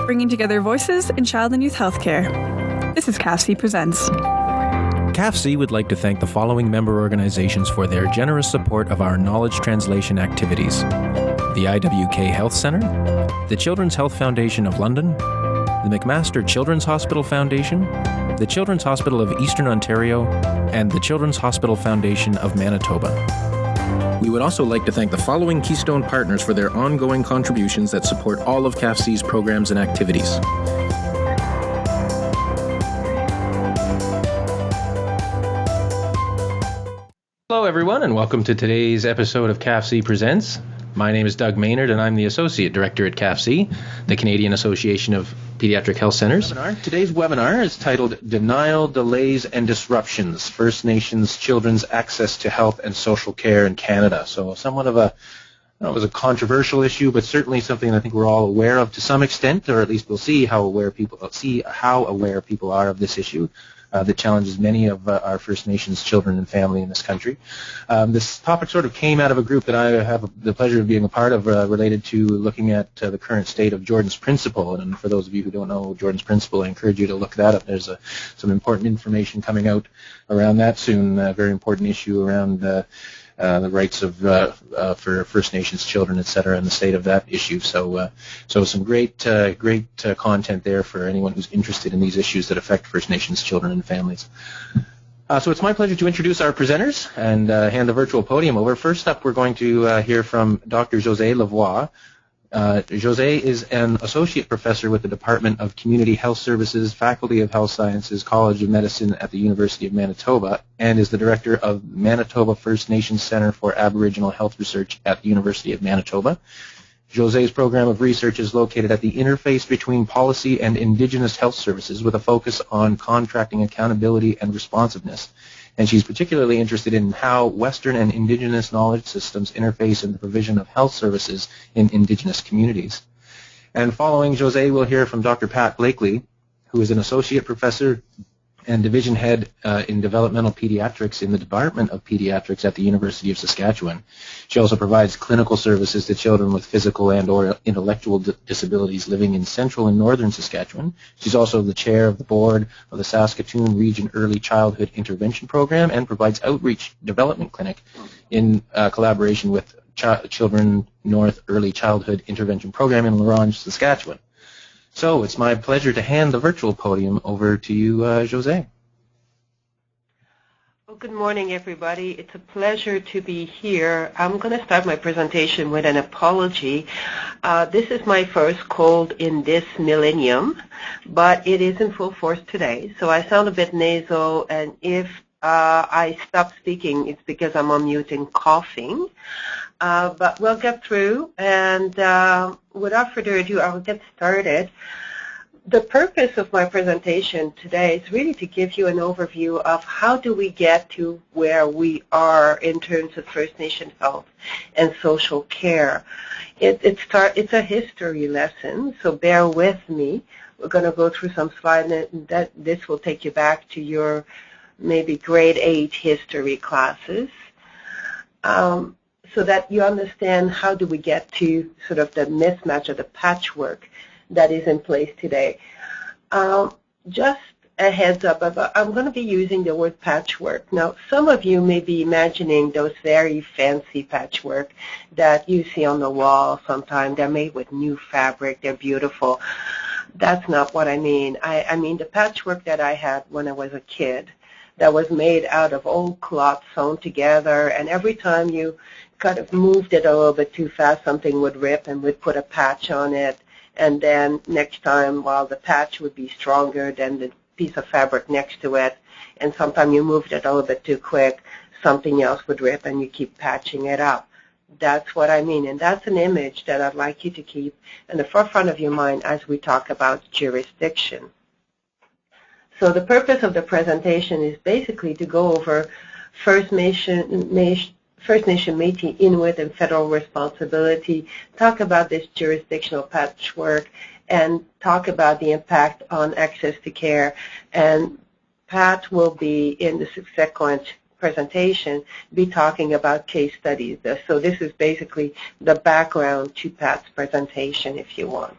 bringing together voices in child and youth healthcare. This is CAFC Presents. CAFC would like to thank the following member organizations for their generous support of our knowledge translation activities: the IWK Health Centre, the Children's Health Foundation of London, the McMaster Children's Hospital Foundation, the Children's Hospital of Eastern Ontario, and the Children's Hospital Foundation of Manitoba. We would also like to thank the following Keystone partners for their ongoing contributions that support all of CAFC's programs and activities. Hello everyone, and welcome to today's episode of CAFC Presents. My name is Doug Maynard, and I'm the Associate Director at CAFC, the Canadian Association of Pediatric Health Centres. Today's webinar is titled Denial, Delays and Disruptions, First Nations Children's Access to Health and Social Care in Canada. So somewhat of a, it was a controversial issue, but certainly something I think we're all aware of to some extent, or at least we'll see how aware people are of this issue. That challenges many of our First Nations children and family in this country. This topic sort of came out of a group that I have the pleasure of being a part of related to looking at the current state of Jordan's Principle. And for those of you who don't know Jordan's Principle, I encourage you to look that up. There's some important information coming out around that soon, a very important issue around the rights of for First Nations children, et cetera, and the state of that issue. So some great content there for anyone who's interested in these issues that affect First Nations children and families. So it's my pleasure to introduce our presenters and hand the virtual podium over. First up, we're going to hear from Dr. José Lavoie. José is an associate professor with the Department of Community Health Services, Faculty of Health Sciences, College of Medicine at the University of Manitoba, and is the director of Manitoba First Nations Centre for Aboriginal Health Research at the University of Manitoba. José's program of research is located at the interface between policy and Indigenous health services with a focus on contracting accountability and responsiveness. And she's particularly interested in how Western and Indigenous knowledge systems interface in the provision of health services in Indigenous communities. And following José, we'll hear from Dr. Pat Blakley, who is an associate professor and division head in Developmental Pediatrics in the Department of Pediatrics at the University of Saskatchewan. She also provides clinical services to children with physical and or intellectual disabilities living in central and northern Saskatchewan. She's also the chair of the board of the Saskatoon Region Early Childhood Intervention Program and provides Outreach Development Clinic in collaboration with Children North Early Childhood Intervention Program in Ronge, Saskatchewan. So it's my pleasure to hand the virtual podium over to you, José. Well, good morning, everybody. It's a pleasure to be here. I'm going to start my presentation with an apology. This is my first cold in this millennium, but it is in full force today. So I sound a bit nasal, and if I stop speaking, it's because I'm on mute and coughing. But we'll get through, and without further ado, I'll get started. The purpose of my presentation today is really to give you an overview of how do we get to where we are in terms of First Nation health and social care. It's a history lesson, so bear with me. We're going to go through some slides, and this will take you back to your maybe grade 8 history classes. So that you understand how do we get to sort of the mismatch or the patchwork that is in place today. Just a heads up, I'm going to be using the word patchwork. Now, some of you may be imagining those very fancy patchwork that you see on the wall sometimes. They're made with new fabric. They're beautiful. That's not what I mean. I mean the patchwork that I had when I was a kid that was made out of old cloth sewn together, and every time you kind of moved it a little bit too fast, something would rip, and we'd put a patch on it, and then next time, while the patch would be stronger than the piece of fabric next to it, and sometimes you moved it a little bit too quick, something else would rip, and you keep patching it up. That's what I mean, and that's an image that I'd like you to keep in the forefront of your mind as we talk about jurisdiction. So the purpose of the presentation is basically to go over First Nation, Metis, Inuit, and federal responsibility, talk about this jurisdictional patchwork, and talk about the impact on access to care. And Pat will be, in the subsequent presentation, be talking about case studies. So this is basically the background to Pat's presentation, if you want.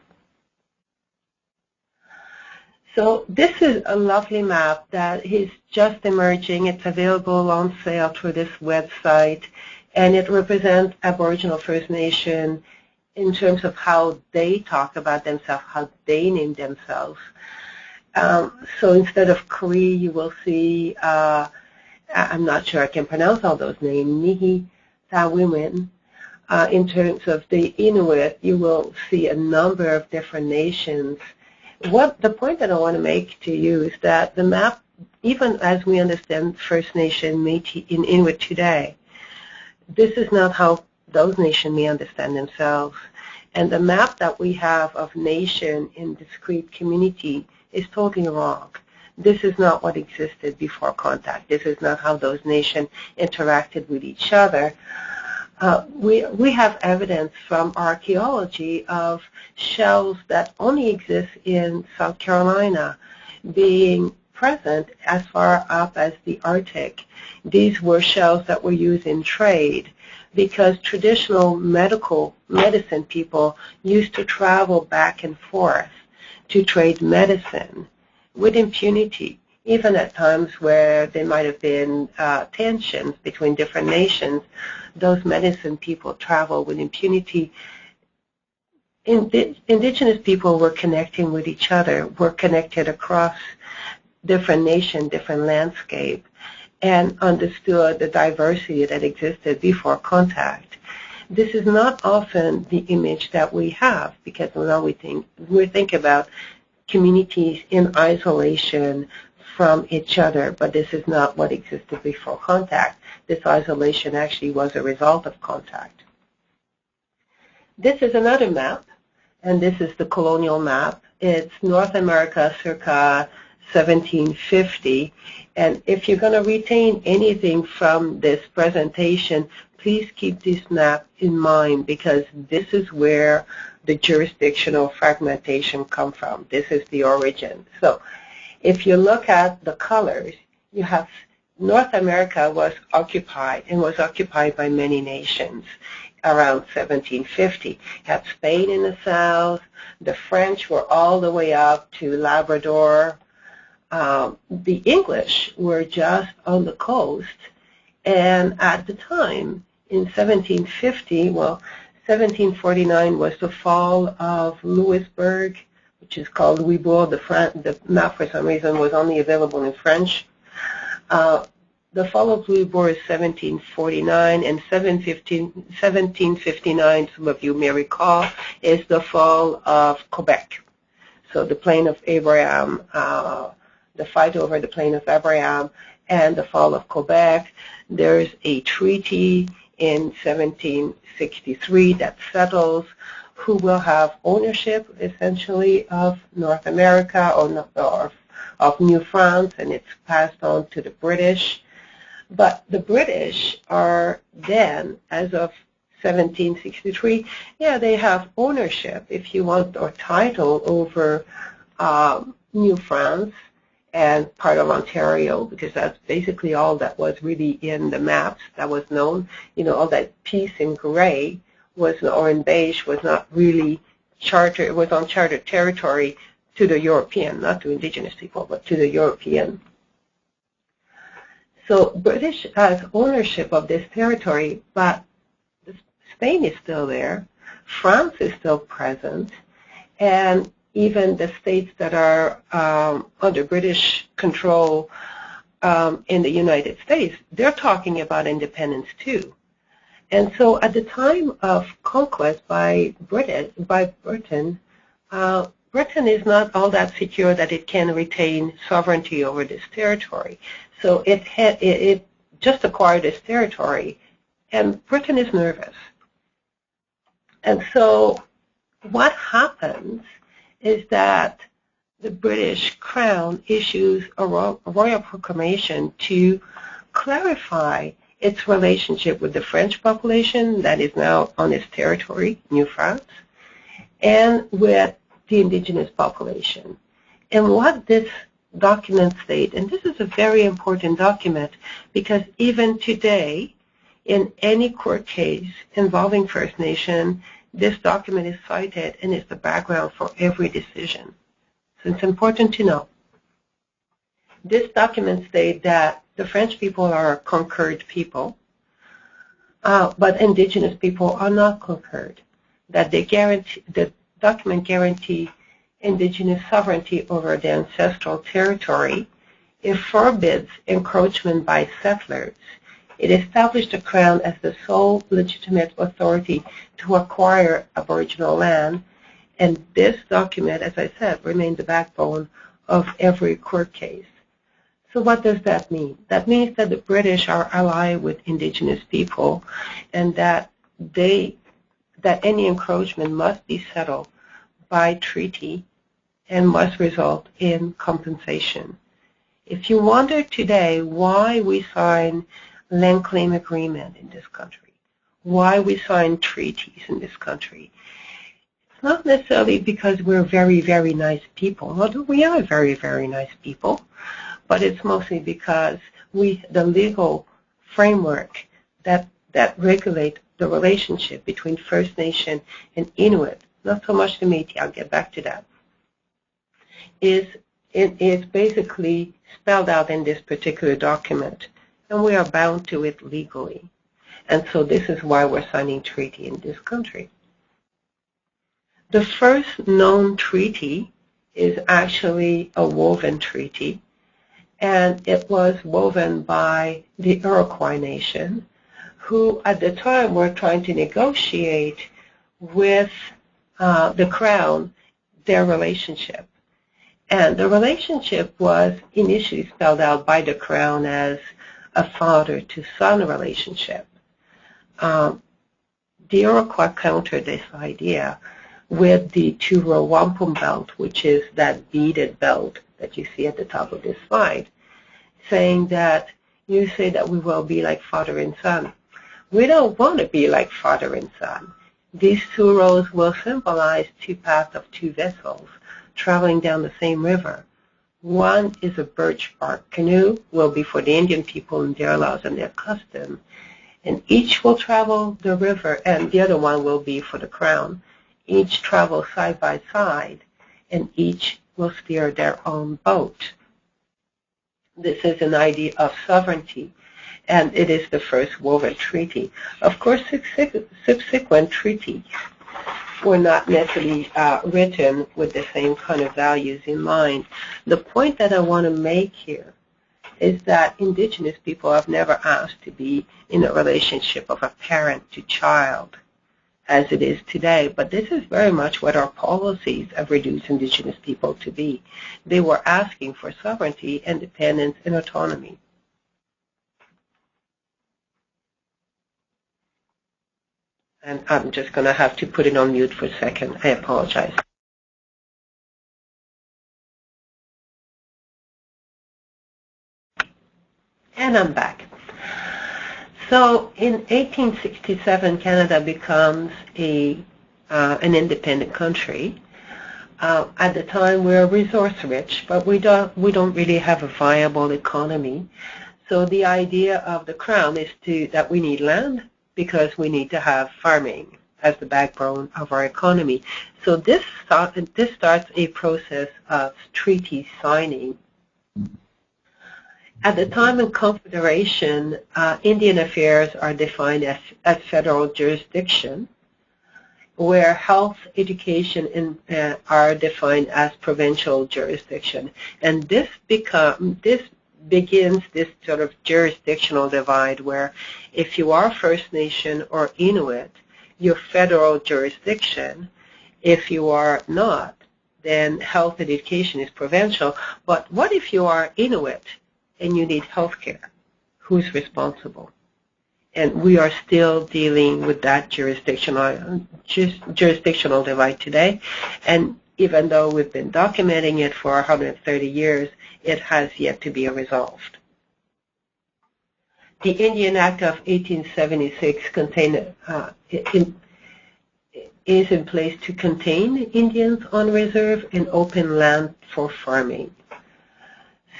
So this is a lovely map that is just emerging. It's available on sale through this website, and it represents Aboriginal First Nation in terms of how they talk about themselves, how they name themselves. So instead of Cree, you will see, I'm not sure I can pronounce all those names, Mihi, Tawimin. In terms of the Inuit, you will see a number of different nations. The point that I want to make to you is that the map, even as we understand First Nation, Métis, and Inuit today, this is not how those nations may understand themselves. And the map that we have of nation in discrete community is totally wrong. This is not what existed before contact. This is not how those nations interacted with each other. We have evidence from archaeology of shells that only exist in South Carolina being present as far up as the Arctic. These were shells that were used in trade because traditional medicine people used to travel back and forth to trade medicine with impunity, even at times where there might have been tensions between different nations. Those medicine people travel with impunity. Indigenous people were connecting with each other, were connected across different nations, different landscape, and understood the diversity that existed before contact. This is not often the image that we have, because now we think about communities in isolation from each other, but this is not what existed before contact. This isolation actually was a result of contact. This is another map, and this is the colonial map. It's North America circa 1750, and if you're going to retain anything from this presentation, please keep this map in mind, because this is where the jurisdictional fragmentation comes from. This is the origin. So if you look at the colors, you have North America was occupied, and was occupied by many nations around 1750. You had Spain in the south. The French were all the way up to Labrador. The English were just on the coast. And at the time, in 1750, well, 1749 was the fall of Louisbourg, which is called Louisbourg. The map, for some reason, was only available in French. The fall of Louisbourg is 1749, and 1759, some of you may recall, is the fall of Quebec. So the Plain of Abraham, the fight over the Plain of Abraham, and the fall of Quebec. There's a treaty in 1763 that settles who will have ownership, essentially, of North America or of New France, and it's passed on to the British. But the British are then, as of 1763, they have ownership, if you want, or title over New France and part of Ontario, because that's basically all that was really in the maps that was known. You know, all that piece in gray was, or in beige, was not really chartered. It was uncharted territory to the European, not to Indigenous people, but to the European. So British has ownership of this territory, but Spain is still there, France is still present, and even the states that are under British control in the United States, they're talking about independence too. And so at the time of conquest by Britain, Britain is not all that secure that it can retain sovereignty over this territory. So it just acquired this territory, and Britain is nervous. And so what happens is that the British Crown issues a royal proclamation to clarify its relationship with the French population that is now on its territory, New France, and with the indigenous population. And what this document states, and this is a very important document because even today, in any court case involving First Nation, this document is cited and is the background for every decision. So it's important to know. This document states that the French people are a conquered people, but Indigenous people are not conquered. That the document guarantees Indigenous sovereignty over the ancestral territory. It forbids encroachment by settlers. It established the Crown as the sole legitimate authority to acquire Aboriginal land, and this document, as I said, remains the backbone of every court case. So what does that mean? That means that the British are allied with Indigenous people, and that any encroachment must be settled by treaty and must result in compensation. If you wonder today why we sign land claim agreement in this country, why we sign treaties in this country, it's not necessarily because we're very, very nice people, although we are very, very nice people, but it's mostly because the legal framework that regulate the relationship between First Nation and Inuit, not so much the Métis, I'll get back to that, is basically spelled out in this particular document, and we are bound to it legally. And so this is why we're signing treaty in this country. The first known treaty is actually a woven treaty, and it was woven by the Iroquois Nation, who at the time were trying to negotiate with the Crown their relationship. And the relationship was initially spelled out by the Crown as a father-to-son relationship. The Iroquois countered this idea with the two-row wampum belt, which is that beaded belt that you see at the top of this slide, saying that you say that we will be like father and son. We don't want to be like father and son. These two rows will symbolize two paths of two vessels traveling down the same river. One is a birch bark canoe, will be for the Indian people and their laws and their custom, and each will travel the river, and the other one will be for the Crown. Each travel side by side, and each will steer their own boat. This is an idea of sovereignty, and it is the first woven treaty. Of course, subsequent treaties were not necessarily written with the same kind of values in mind. The point that I want to make here is that Indigenous people have never asked to be in a relationship of a parent to child as it is today, but this is very much what our policies have reduced Indigenous people to be. They were asking for sovereignty, independence, and autonomy. And I'm just going to have to put it on mute for a second. I apologize. And I'm back. So in 1867, Canada becomes an independent country. At the time, we're resource-rich, but we don't really have a viable economy. So the idea of the Crown is that we need land, because we need to have farming as the backbone of our economy. So this starts a process of treaty signing. At the time of Confederation, Indian affairs are defined as federal jurisdiction, where health, education are defined as provincial jurisdiction. And this begins this sort of jurisdictional divide where if you are First Nation or Inuit, you're federal jurisdiction. If you are not, then health and education is provincial. But what if you are Inuit and you need health care? Who's responsible? And we are still dealing with that jurisdictional divide today. And even though we've been documenting it for 130 years, it has yet to be resolved. The Indian Act of 1876 is in place to contain Indians on reserve and open land for farming.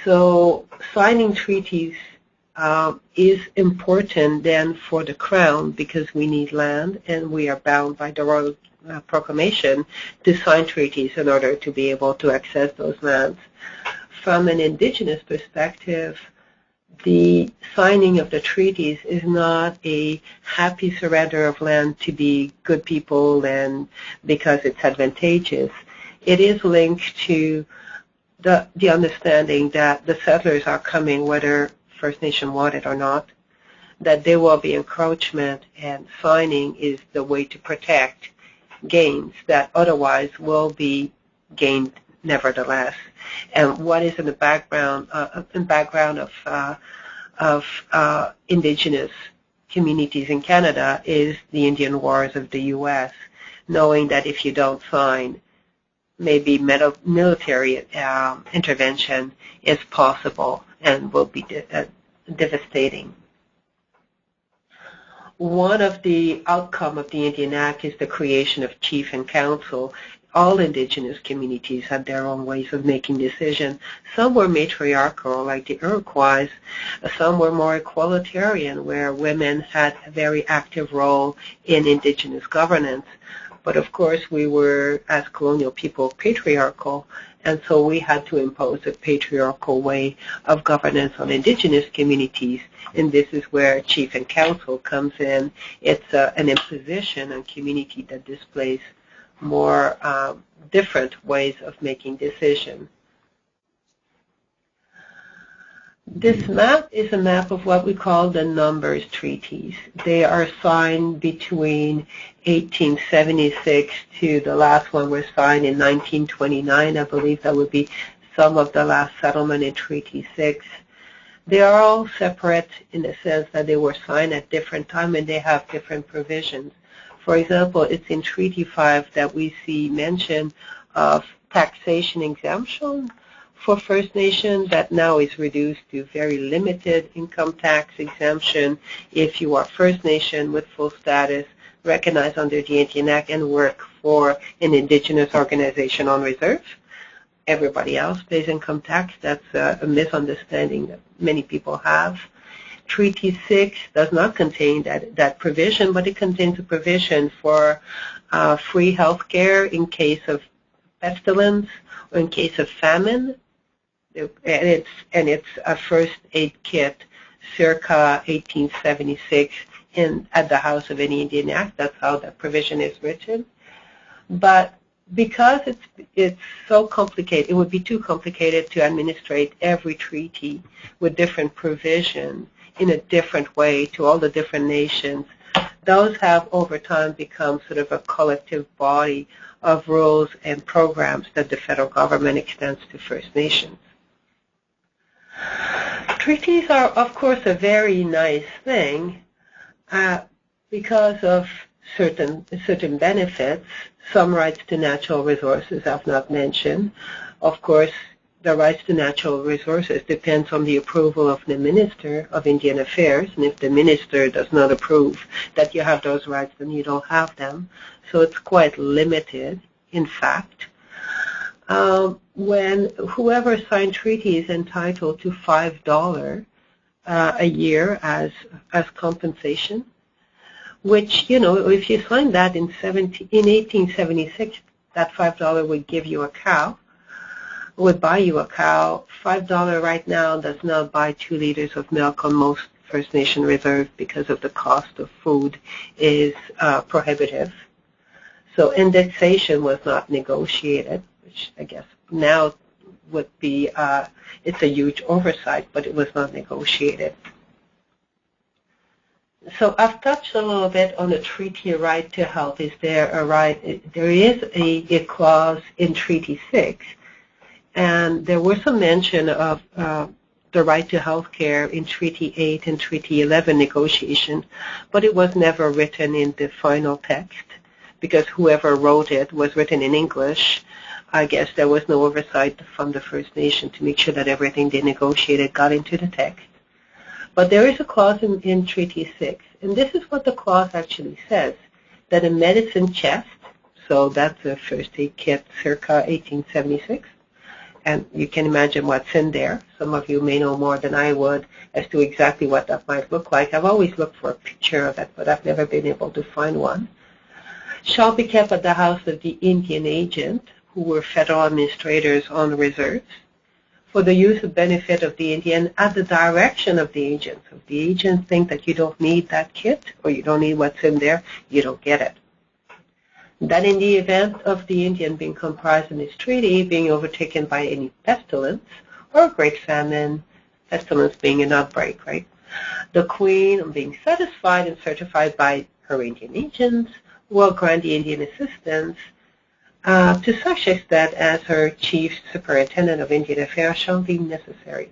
So signing treaties is important then for the Crown because we need land and we are bound by the Proclamation to sign treaties in order to be able to access those lands. From an Indigenous perspective, the signing of the treaties is not a happy surrender of land to be good people and because it's advantageous. It is linked to the understanding that the settlers are coming whether First Nation want it or not, that there will be encroachment, and signing is the way to protect gains that otherwise will be gained nevertheless. And what is in the background of Indigenous communities in Canada is the Indian Wars of the U.S., knowing that if you don't sign, maybe military intervention is possible and will be devastating. One of the outcome of the Indian Act is the creation of chief and council. All Indigenous communities had their own ways of making decisions. Some were matriarchal, like the Iroquois. Some were more equalitarian, where women had a very active role in Indigenous governance. But of course, we were, as colonial people, patriarchal, and so we had to impose a patriarchal way of governance on Indigenous communities, and this is where chief and council comes in. It's an imposition on community that displays more different ways of making decisions. This map is a map of what we call the numbers treaties. They are signed between 1876 to the last one was signed in 1929. I believe that would be some of the last settlement in Treaty 6. They are all separate in the sense that they were signed at different times and they have different provisions. For example, it's in Treaty 5 that we see mention of taxation exemption for First Nation that now is reduced to very limited income tax exemption if you are First Nation with full status, recognized under the Indian Act, and work for an Indigenous organization on reserve. Everybody else pays income tax. That's a misunderstanding that many people have. Treaty 6 does not contain that provision, but it contains a provision for free health care in case of pestilence or in case of famine. And it's a first aid kit circa 1876 at the House of any Indian Act. That's how that provision is written. But because it's so complicated, it would be too complicated to administrate every treaty with different provisions in a different way to all the different nations. Those have over time become sort of a collective body of rules and programs that the federal government extends to First Nations. Treaties are, of course, a very nice thing because of certain benefits. Some rights to natural resources I've not mentioned. Of course, the rights to natural resources depends on the approval of the Minister of Indian Affairs, and if the Minister does not approve that you have those rights, then you don't have them. So it's quite limited, in fact. When whoever signed treaty is entitled to $5 a year as compensation, which, you know, if you signed that in 1876, that $5 would give you a cow, would buy you a cow. $5 right now does not buy 2 liters of milk on most First Nation reserves because of the cost of food is prohibitive. So indexation was not negotiated, which I guess now would be, it's a huge oversight, but it was not negotiated. So I've touched a little bit on the treaty right to health. Is there a right? There is a clause in Treaty 6, and there was some mention of the right to health care in Treaty 8 and Treaty 11 negotiation, but it was never written in the final text because whoever wrote it was written in English. I guess there was no oversight from the First Nation to make sure that everything they negotiated got into the text. But there is a clause in Treaty 6, and this is what the clause actually says, that a medicine chest, so that's a first aid kit circa 1876, and you can imagine what's in there. Some of you may know more than I would as to exactly what that might look like. I've always looked for a picture of it, but I've never been able to find one. shall be kept at the house of the Indian agent, who were federal administrators on reserves, for the use and benefit of the Indian at the direction of the agent. So if the agents think that you don't need that kit or you don't need what's in there, you don't get it. That in the event of the Indian being comprised in this treaty being overtaken by any pestilence or a great famine, pestilence being an outbreak, right? The Queen, being satisfied and certified by her Indian agents, will grant the Indian assistance to such extent as her chief superintendent of Indian affairs shall be necessary.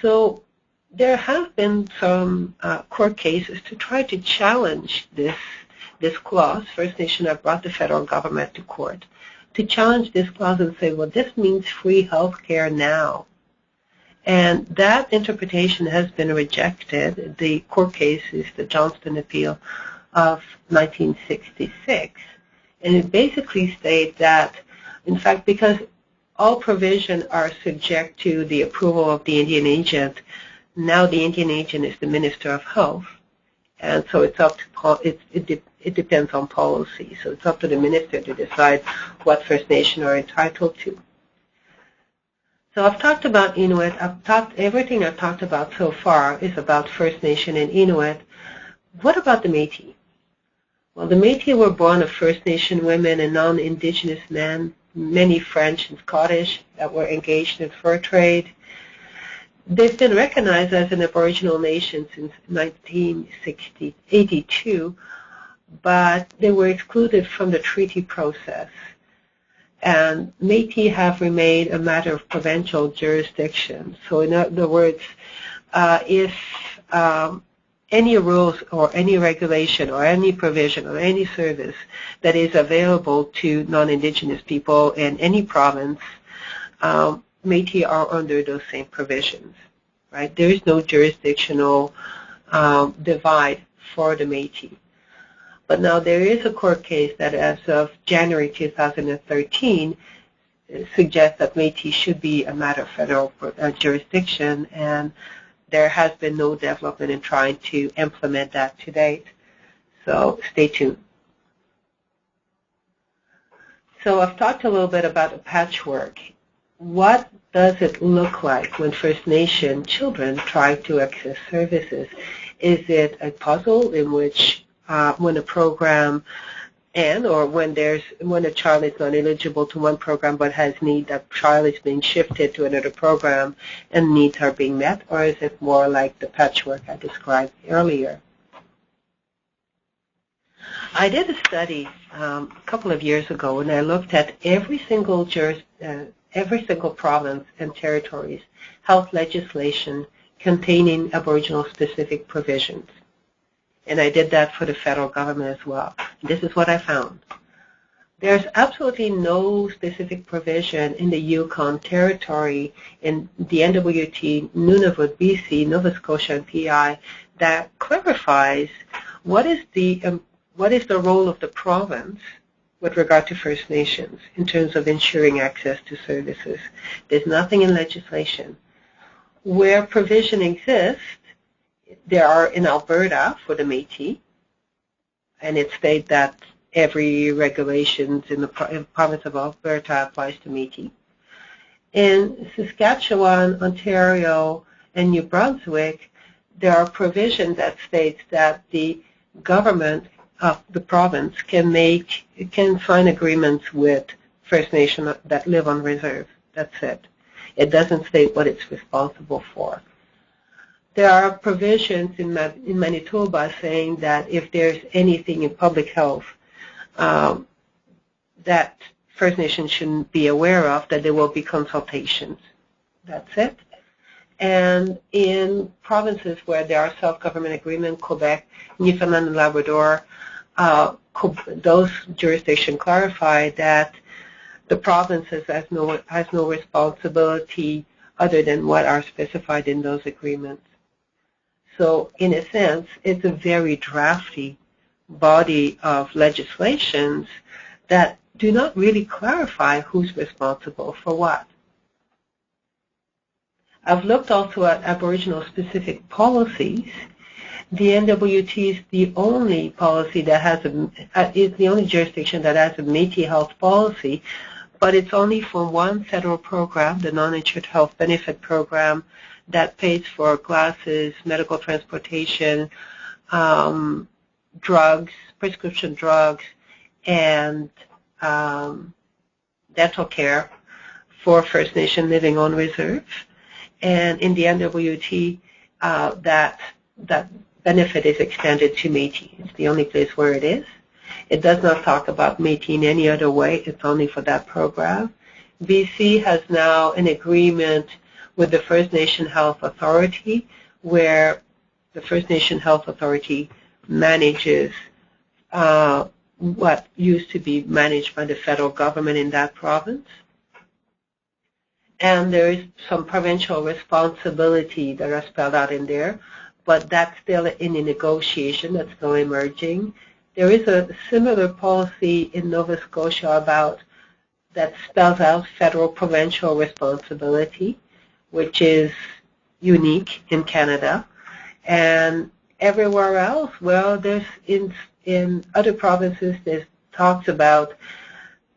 So there have been some court cases to try to challenge this clause. First Nation have brought the federal government to court to challenge this clause and say, well, this means free health care now. And that interpretation has been rejected. The court case is the Johnston Appeal of 1966. And it basically states that, in fact, because all provisions are subject to the approval of the Indian agent, now the Indian agent is the Minister of Health. And so it's up to, it depends on policy. So it's up to the minister to decide what First Nation are entitled to. So I've talked about Inuit. Everything I've talked about so far is about First Nation and Inuit. What about the Métis? Well, the Métis were born of First Nation women and non-Indigenous men, many French and Scottish that were engaged in fur trade. They've been recognized as an Aboriginal nation since 1982, but they were excluded from the treaty process. And Métis have remained a matter of provincial jurisdiction. So in other words, if any rules or any regulation or any provision or any service that is available to non-Indigenous people in any province, Métis are under those same provisions, right? There is no jurisdictional divide for the Métis. But now there is a court case that as of January 2013 suggests that Métis should be a matter of federal jurisdiction, and there has been no development in trying to implement that to date. So stay tuned. So I've talked a little bit about the patchwork. What does it look like when First Nation children try to access services? Is it a puzzle in which when a program or when a child is not eligible to one program but has need, that child is being shifted to another program and needs are being met, or is it more like the patchwork I described earlier? I did a study a couple of years ago, and I looked at every single province and territory's health legislation containing Aboriginal-specific provisions. And I did that for the federal government as well. This is what I found. There's absolutely no specific provision in the Yukon Territory, in the NWT, Nunavut, BC, Nova Scotia, and PI that clarifies what is the role of the province with regard to First Nations in terms of ensuring access to services. There's nothing in legislation. Where provision exists, there are in Alberta for the Métis, and it states that every regulations in the province of Alberta applies to Métis. In Saskatchewan, Ontario, and New Brunswick, there are provisions that states that the government of the province can sign agreements with First Nation that live on reserve. That's it. It doesn't state what it's responsible for. There are provisions in Manitoba saying that if there's anything in public health that First Nations shouldn't be aware of, that there will be consultations. That's it. And in provinces where there are self-government agreements, Quebec, Newfoundland, and Labrador, those jurisdictions clarify that the provinces has no responsibility other than what are specified in those agreements. So in a sense, it's a very drafty body of legislations that do not really clarify who's responsible for what. I've looked also at Aboriginal-specific policies, The NWT is the only policy that has is the only jurisdiction that has a Métis health policy, but it's only for one federal program, the Non-Insured Health Benefit Program, that pays for glasses, medical transportation, drugs, prescription drugs, and dental care for First Nation living on reserve. And in the NWT, that benefit is extended to Métis. It's the only place where it is. It does not talk about Métis in any other way. It's only for that program. BC has now an agreement with the First Nation Health Authority, where the First Nation Health Authority manages what used to be managed by the federal government in that province. And there is some provincial responsibility that are spelled out in there, but that's still in a negotiation, that's still emerging. There is a similar policy in Nova Scotia that spells out federal provincial responsibility, which is unique in Canada. And everywhere else, well, there's in other provinces, there's talks about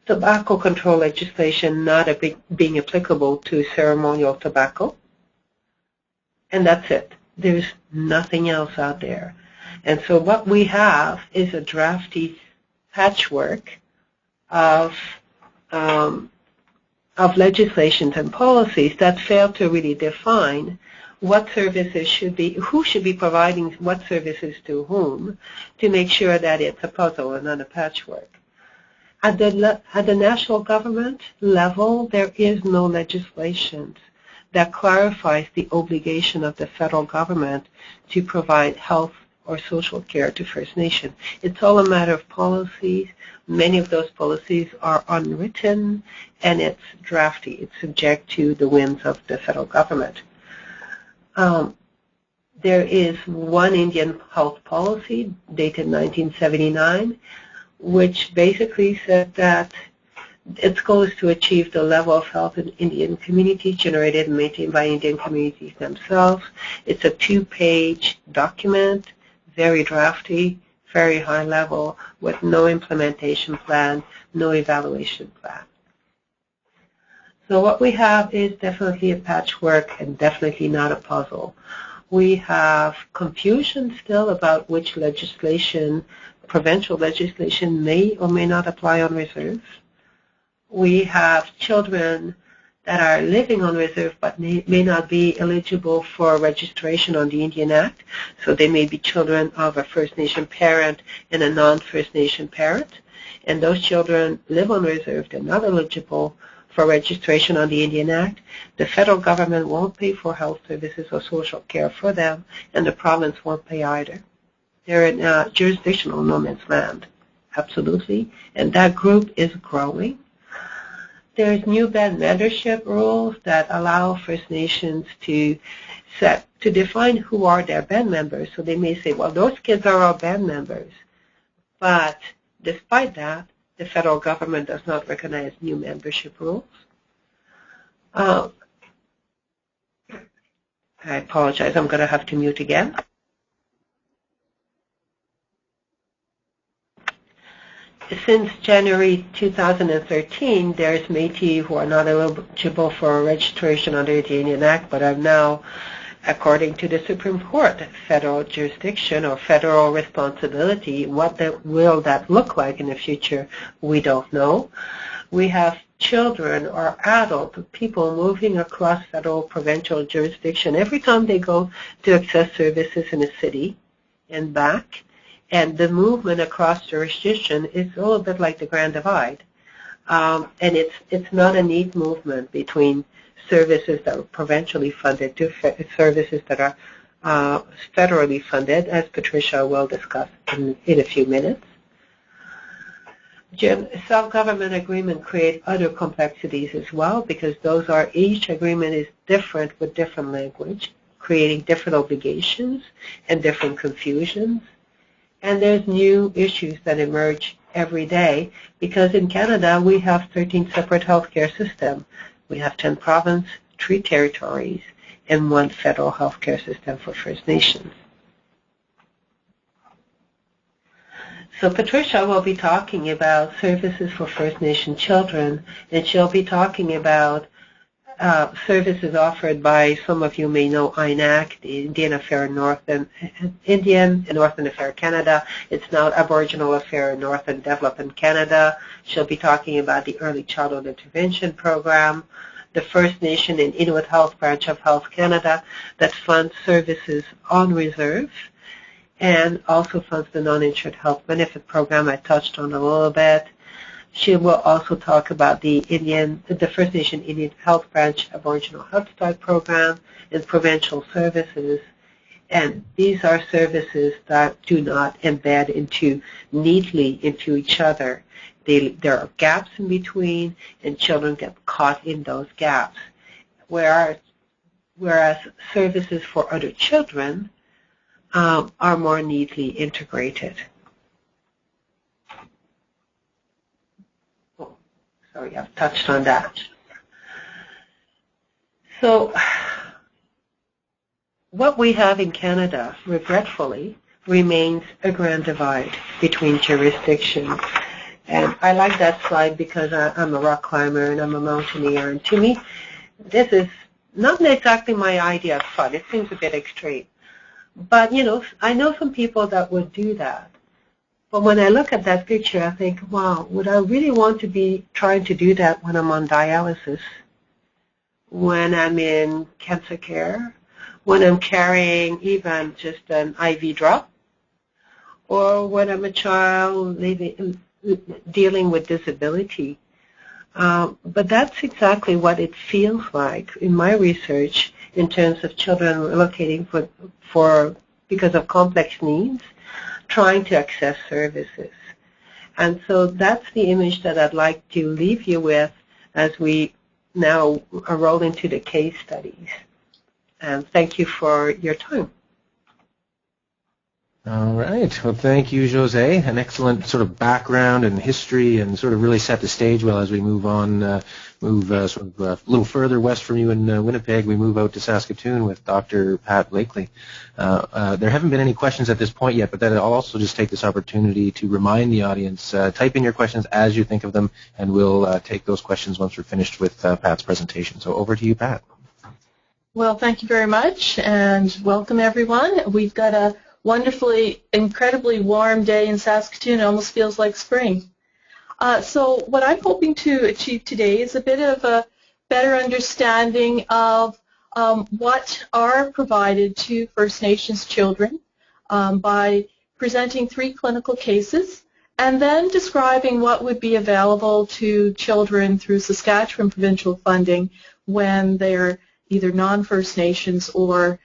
tobacco control legislation not being applicable to ceremonial tobacco. And that's it. There's nothing else out there. And so what we have is a drafty patchwork of legislations and policies that fail to really define what services should be, who should be providing what services to whom, to make sure that it's a puzzle and not a patchwork. At the national government level, there is no legislation that clarifies the obligation of the federal government to provide health or social care to First Nation. It's all a matter of policies. Many of those policies are unwritten, and it's drafty. It's subject to the whims of the federal government. There is one Indian health policy dated 1979, which basically said that its goal is to achieve the level of health in Indian communities generated and maintained by Indian communities themselves. It's a 2-page document, very drafty, very high level, with no implementation plan, no evaluation plan. So what we have is definitely a patchwork and definitely not a puzzle. We have confusion still about which legislation, provincial legislation, may or may not apply on reserve. We have children that are living on reserve but may not be eligible for registration on the Indian Act. So they may be children of a First Nation parent and a non-First Nation parent. And those children live on reserve. They're not eligible for registration on the Indian Act. The federal government won't pay for health services or social care for them, and the province won't pay either. They're in jurisdictional no man's land, absolutely, and that group is growing. There's new band membership rules that allow First Nations to define who are their band members. So they may say, well, those kids are our band members. But despite that, the federal government does not recognize new membership rules. I apologize, I'm going to have to mute again. Since January 2013, there's Métis who are not eligible for registration under the Indian Act, but are now, according to the Supreme Court, federal jurisdiction or federal responsibility. What will that look like in the future, we don't know. We have children or adult people moving across federal provincial jurisdiction every time they go to access services in a city and back. And the movement across jurisdiction is a little bit like the Grand Divide. And it's not a neat movement between services that are provincially funded to services that are federally funded, as Patricia will discuss in a few minutes. Self-government agreement create other complexities as well, because each agreement is different with different language, creating different obligations and different confusions. And there's new issues that emerge every day, because in Canada we have 13 separate healthcare systems. We have 10 provinces, 3 territories, and 1 federal healthcare system for First Nations. So Patricia will be talking about services for First Nation children, and she'll be talking about services offered by, some of you may know, INAC, the Indian Affairs Northern Affairs Canada. It's now Aboriginal Affairs Northern Development Canada. She'll be talking about the Early Childhood Intervention Program, the First Nation and Inuit Health Branch of Health Canada that funds services on reserve and also funds the Non-Insured Health Benefit Program I touched on a little bit. She will also talk about the First Nation Indian Health Branch Aboriginal Health Start Program and Provincial services. And these are services that do not embed neatly into each other. There are gaps in between, and children get caught in those gaps. Whereas services for other children are more neatly integrated. Oh, sorry, I've touched on that. So what we have in Canada, regretfully, remains a grand divide between jurisdictions. And I like that slide because I'm a rock climber and I'm a mountaineer. And to me, this is not exactly my idea of fun. It seems a bit extreme. But, you know, I know some people that would do that. But when I look at that picture, I think, wow, would I really want to be trying to do that when I'm on dialysis, when I'm in cancer care, when I'm carrying even just an IV drop, or when I'm a child dealing with disability? But that's exactly what it feels like in my research in terms of children relocating because of complex needs, trying to access services. And so that's the image that I'd like to leave you with as we now roll into the case studies. And thank you for your time. All right. Well, thank you, Jose. An excellent sort of background and history, and sort of really set the stage well as we move on, a little further west from you in Winnipeg. We move out to Saskatoon with Dr. Pat Blakley. There haven't been any questions at this point yet, but then I'll also just take this opportunity to remind the audience, type in your questions as you think of them, and we'll take those questions once we're finished with Pat's presentation. So over to you, Pat. Well, thank you very much, and welcome everyone. We've got a wonderfully, incredibly warm day in Saskatoon. It almost feels like spring. So what I'm hoping to achieve today is a bit of a better understanding of what are provided to First Nations children by presenting 3 clinical cases and then describing what would be available to children through Saskatchewan provincial funding when they're either non-First Nations or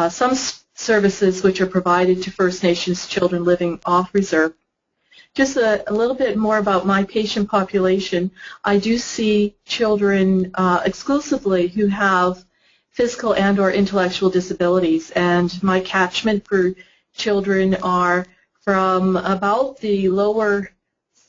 some services which are provided to First Nations children living off reserve. Just a little bit more about my patient population. I do see children exclusively who have physical and or intellectual disabilities, and my catchment for children are from about the lower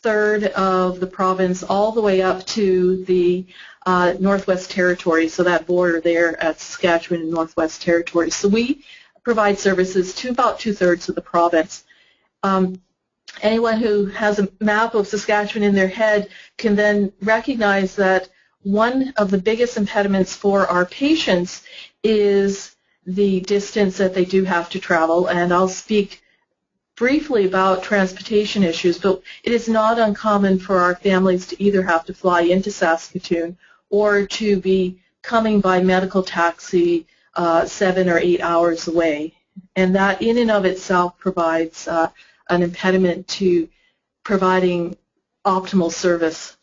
third of the province all the way up to the Northwest Territories, so that border there at Saskatchewan and Northwest Territories. So we provide services to about 2/3 of the province. Anyone who has a map of Saskatchewan in their head can then recognize that one of the biggest impediments for our patients is the distance that they do have to travel, and I'll speak briefly about transportation issues, but it is not uncommon for our families to either have to fly into Saskatoon or to be coming by medical taxi 7 or 8 hours away, and that in and of itself provides an impediment to providing optimal service.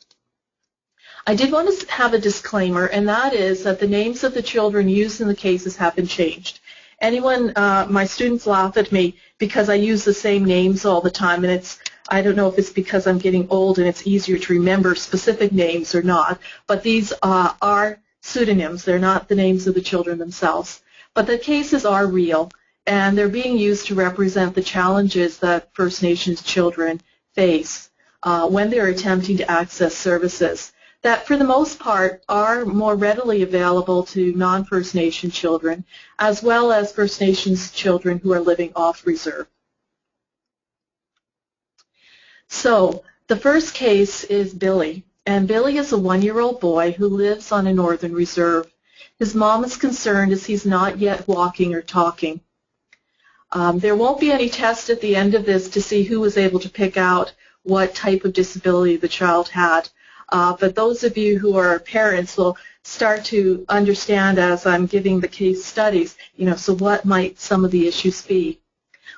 I did want to have a disclaimer, and that is that the names of the children used in the cases have been changed. My students laugh at me because I use the same names all the time, and I don't know if it's because I'm getting old and it's easier to remember specific names or not, but these are pseudonyms. They're not the names of the children themselves. But the cases are real, and they're being used to represent the challenges that First Nations children face when they're attempting to access services that, for the most part, are more readily available to non-First Nation children, as well as First Nations children who are living off reserve. So the first case is Billy, and Billy is a 1-year-old boy who lives on a northern reserve. His mom is concerned as he's not yet walking or talking. There won't be any test at the end of this to see who was able to pick out what type of disability the child had. But those of you who are parents will start to understand as I'm giving the case studies, so what might some of the issues be?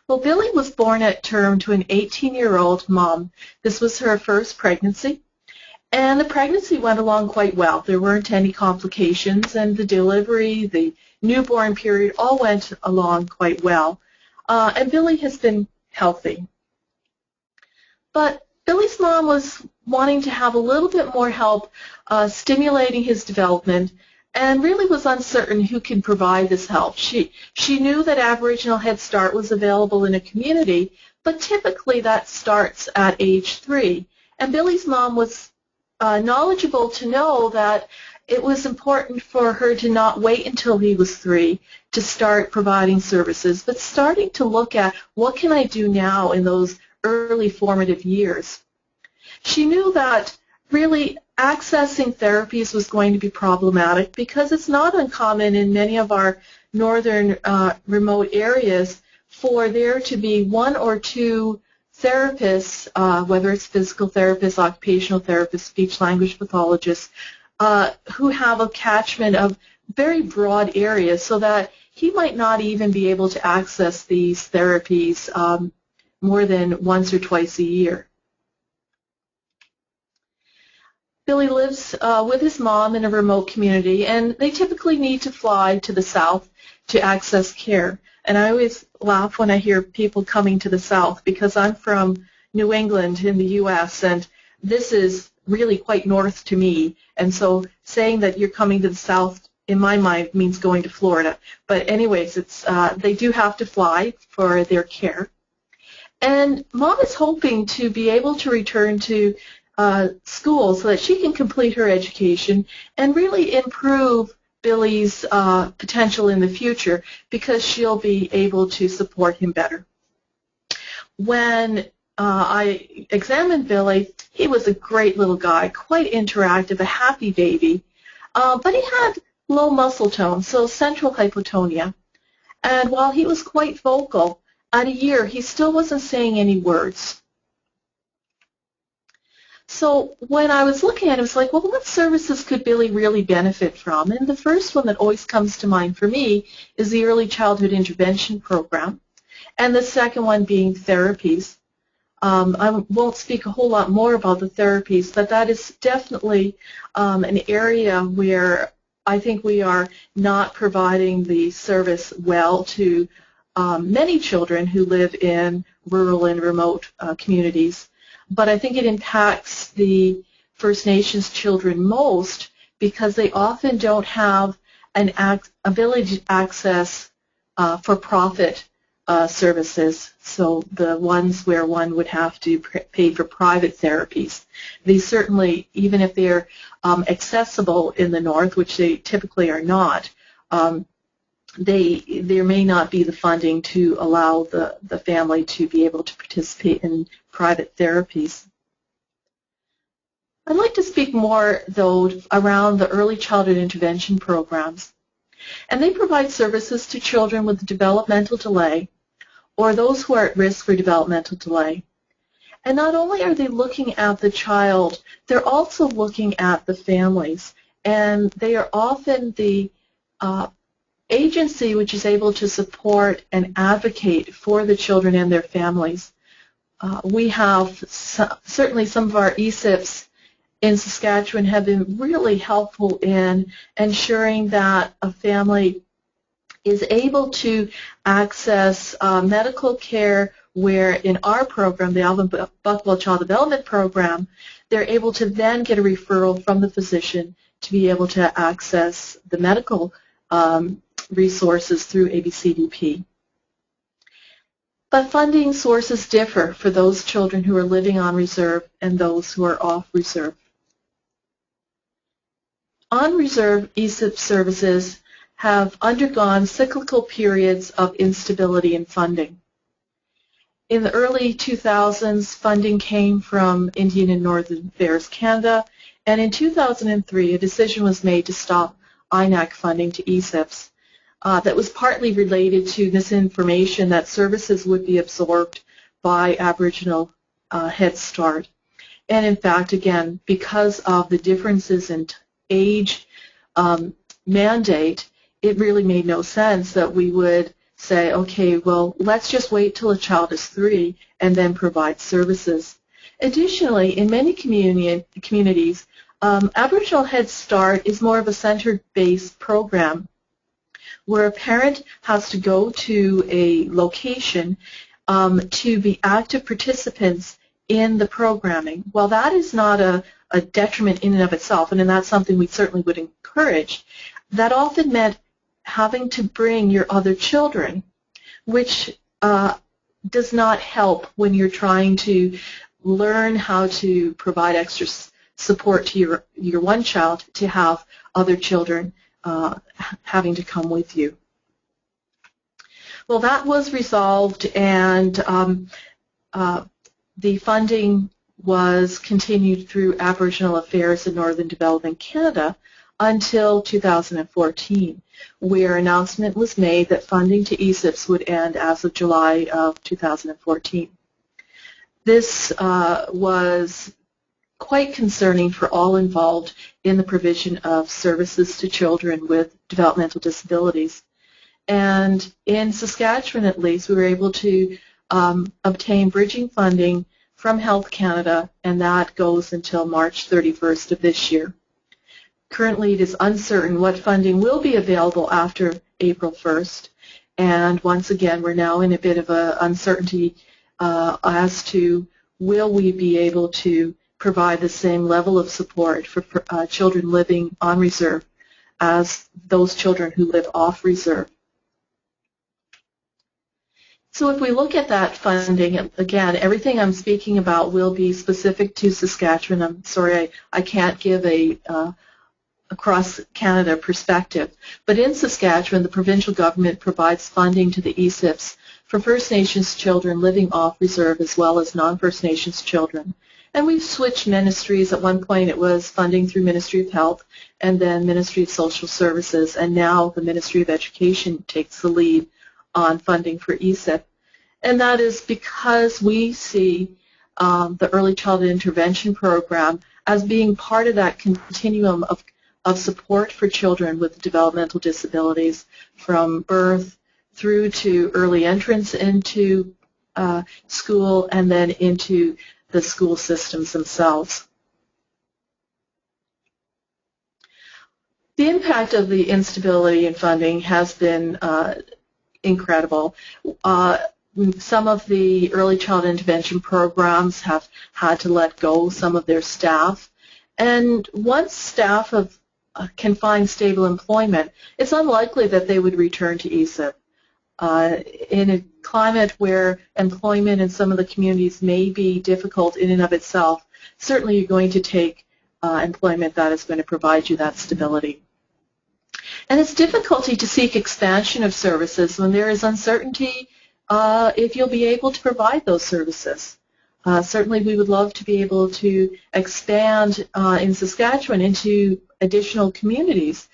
Well, Billy was born at term to an 18-year-old mom. This was her first pregnancy, and the pregnancy went along quite well. There weren't any complications, and the delivery, the newborn period, all went along quite well. And Billy has been healthy. But Billy's mom was wanting to have a little bit more help stimulating his development, and really was uncertain who can provide this help. She knew that Aboriginal Head Start was available in a community, but typically that starts at age 3. And Billy's mom was knowledgeable to know that it was important for her to not wait until he was 3 to start providing services, but starting to look at what can I do now in those early formative years. She knew that really accessing therapies was going to be problematic because it's not uncommon in many of our northern remote areas for there to be 1 or 2 therapists, whether it's physical therapists, occupational therapists, speech-language pathologists, who have a catchment of very broad areas so that he might not even be able to access these therapies more than once or twice a year. Billy lives with his mom in a remote community, and they typically need to fly to the south to access care. And I always laugh when I hear people coming to the south because I'm from New England in the U.S., and this is really quite north to me. And so saying that you're coming to the south, in my mind, means going to Florida. But anyways, they do have to fly for their care. And Mom is hoping to be able to return to school so that she can complete her education and really improve Billy's potential in the future because she'll be able to support him better. When I examined Billy, he was a great little guy, quite interactive, a happy baby, but he had low muscle tone, so central hypotonia. And while he was quite vocal, at a year he still wasn't saying any words. So when I was looking at it, I was like, well, what services could Billy really benefit from? And the first one that always comes to mind for me is the Early Childhood Intervention Program, and the second one being therapies. I won't speak a whole lot more about the therapies, but that is definitely an area where I think we are not providing the service well to many children who live in rural and remote communities. But I think it impacts the First Nations children most because they often don't have an ability to access for-profit services, so the ones where one would have to pay for private therapies. These certainly, even if they're accessible in the north, which they typically are not, there may not be the funding to allow the family to be able to participate in private therapies. I'd like to speak more, though, around the early childhood intervention programs. And they provide services to children with developmental delay or those who are at risk for developmental delay. And not only are they looking at the child, they're also looking at the families. And they are often the agency which is able to support and advocate for the children and their families. We have certainly some of our ECIPs in Saskatchewan have been really helpful in ensuring that a family is able to access medical care where in our program, the Alvin Buckwell Child Development Program, they're able to then get a referral from the physician to be able to access the medical resources through ABCDP. But funding sources differ for those children who are living on reserve and those who are off reserve. On reserve ECIP services have undergone cyclical periods of instability in funding. In the early 2000s, funding came from Indian and Northern Affairs Canada, and in 2003, a decision was made to stop INAC funding to ECIPs. That was partly related to misinformation that services would be absorbed by Aboriginal Head Start. And in fact, again, because of the differences in age mandate, it really made no sense that we would say, okay, well, let's just wait till a child is 3 and then provide services. Additionally, in many communities, Aboriginal Head Start is more of a center-based program where a parent has to go to a location to be active participants in the programming. While that is not a detriment in and of itself, and that's something we certainly would encourage, that often meant having to bring your other children, which does not help when you're trying to learn how to provide extra support to your one child to have other children having to come with you. Well, that was resolved, and the funding was continued through Aboriginal Affairs in Northern Development Canada until 2014, where an announcement was made that funding to ECIPs would end as of July of 2014. This was quite concerning for all involved in the provision of services to children with developmental disabilities. And in Saskatchewan, at least, we were able to obtain bridging funding from Health Canada, and that goes until March 31st of this year. Currently, it is uncertain what funding will be available after April 1st, and once again, we're now in a bit of an uncertainty as to will we be able to provide the same level of support for children living on reserve as those children who live off reserve. So if we look at that funding, again, everything I'm speaking about will be specific to Saskatchewan. I'm sorry, I can't give a across Canada perspective. But in Saskatchewan, the provincial government provides funding to the ECIPs for First Nations children living off reserve as well as non-First Nations children. And we've switched ministries. At one point it was funding through Ministry of Health and then Ministry of Social Services, and now the Ministry of Education takes the lead on funding for ECIP. And that is because we see the Early Childhood Intervention Program as being part of that continuum of support for children with developmental disabilities from birth through to early entrance into school and then into the school systems themselves. The impact of the instability in funding has been incredible. Some of the early child intervention programs have had to let go some of their staff, and once staff can find stable employment, it's unlikely that they would return to ECIP. In a climate where employment in some of the communities may be difficult in and of itself, certainly you're going to take employment that is going to provide you that stability. And it's difficulty to seek expansion of services when there is uncertainty if you'll be able to provide those services. Certainly we would love to be able to expand in Saskatchewan into additional communities,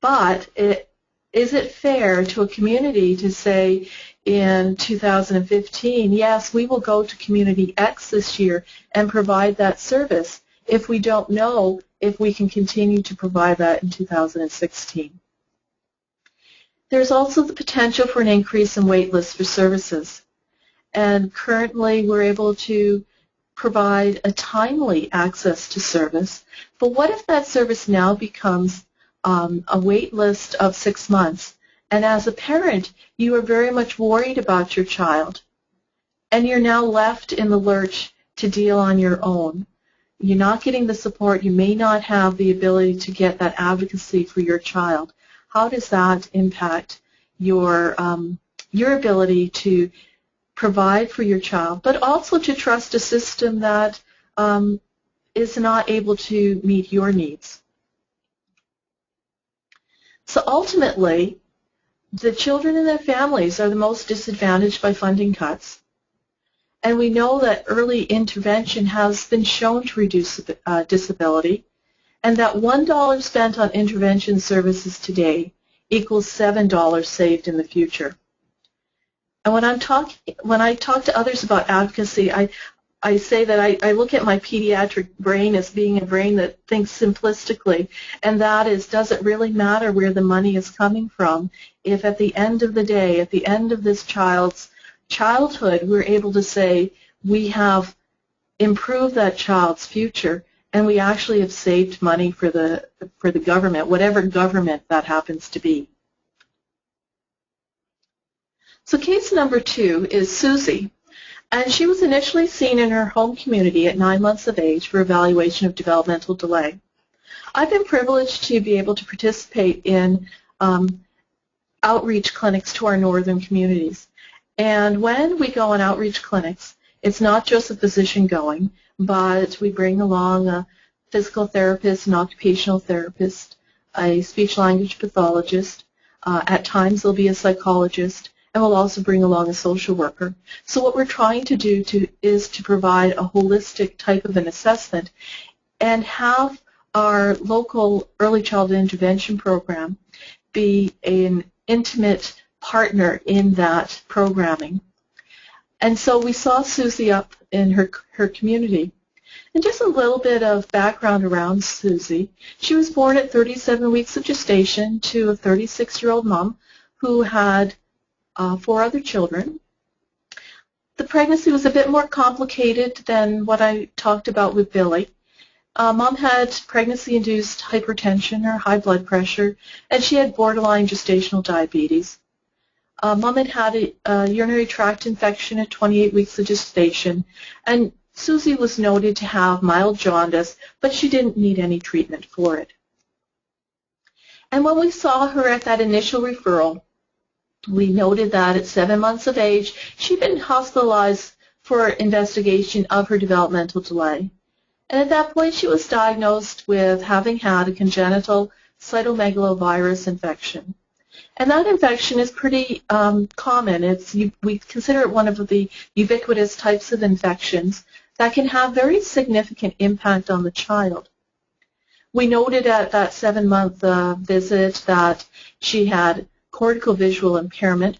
but is it fair to a community to say in 2015, yes, we will go to Community X this year and provide that service if we don't know if we can continue to provide that in 2016? There's also the potential for an increase in wait lists for services. And currently we're able to provide a timely access to service. But what if that service now becomes a wait list of 6 months? And as a parent, you are very much worried about your child. And you're now left in the lurch to deal on your own. You're not getting the support. You may not have the ability to get that advocacy for your child. How does that impact your ability to provide for your child, but also to trust a system that is not able to meet your needs? So ultimately, the children and their families are the most disadvantaged by funding cuts. And we know that early intervention has been shown to reduce disability, and that $1 spent on intervention services today equals $7 saved in the future. And when I talk to others about advocacy, I say that I look at my pediatric brain as being a brain that thinks simplistically, and that is, does it really matter where the money is coming from if at the end of the day, at the end of this child's childhood, we're able to say we have improved that child's future and we actually have saved money for the government, whatever government that happens to be. So case number 2 is Susie, and she was initially seen in her home community at 9 months of age for evaluation of developmental delay. I've been privileged to be able to participate in outreach clinics to our northern communities. And when we go on outreach clinics, it's not just a physician going, but we bring along a physical therapist, an occupational therapist, a speech-language pathologist. At times there'll be a psychologist, and we'll also bring along a social worker. So what we're trying to do is to provide a holistic type of an assessment and have our local early childhood intervention program be an intimate partner in that programming. And so we saw Susie up in her community. And just a little bit of background around Susie. She was born at 37 weeks of gestation to a 36-year-old mom who had 4 other children. The pregnancy was a bit more complicated than what I talked about with Billy. Mom had pregnancy-induced hypertension or high blood pressure, and she had borderline gestational diabetes. Mom had had a urinary tract infection at 28 weeks of gestation, and Susie was noted to have mild jaundice, but she didn't need any treatment for it. And when we saw her at that initial referral, we noted that at 7 months of age, she'd been hospitalized for investigation of her developmental delay. And at that point, she was diagnosed with having had a congenital cytomegalovirus infection. And that infection is pretty common. We consider it one of the ubiquitous types of infections that can have very significant impact on the child. We noted at that 7-month visit that she had cortical visual impairment.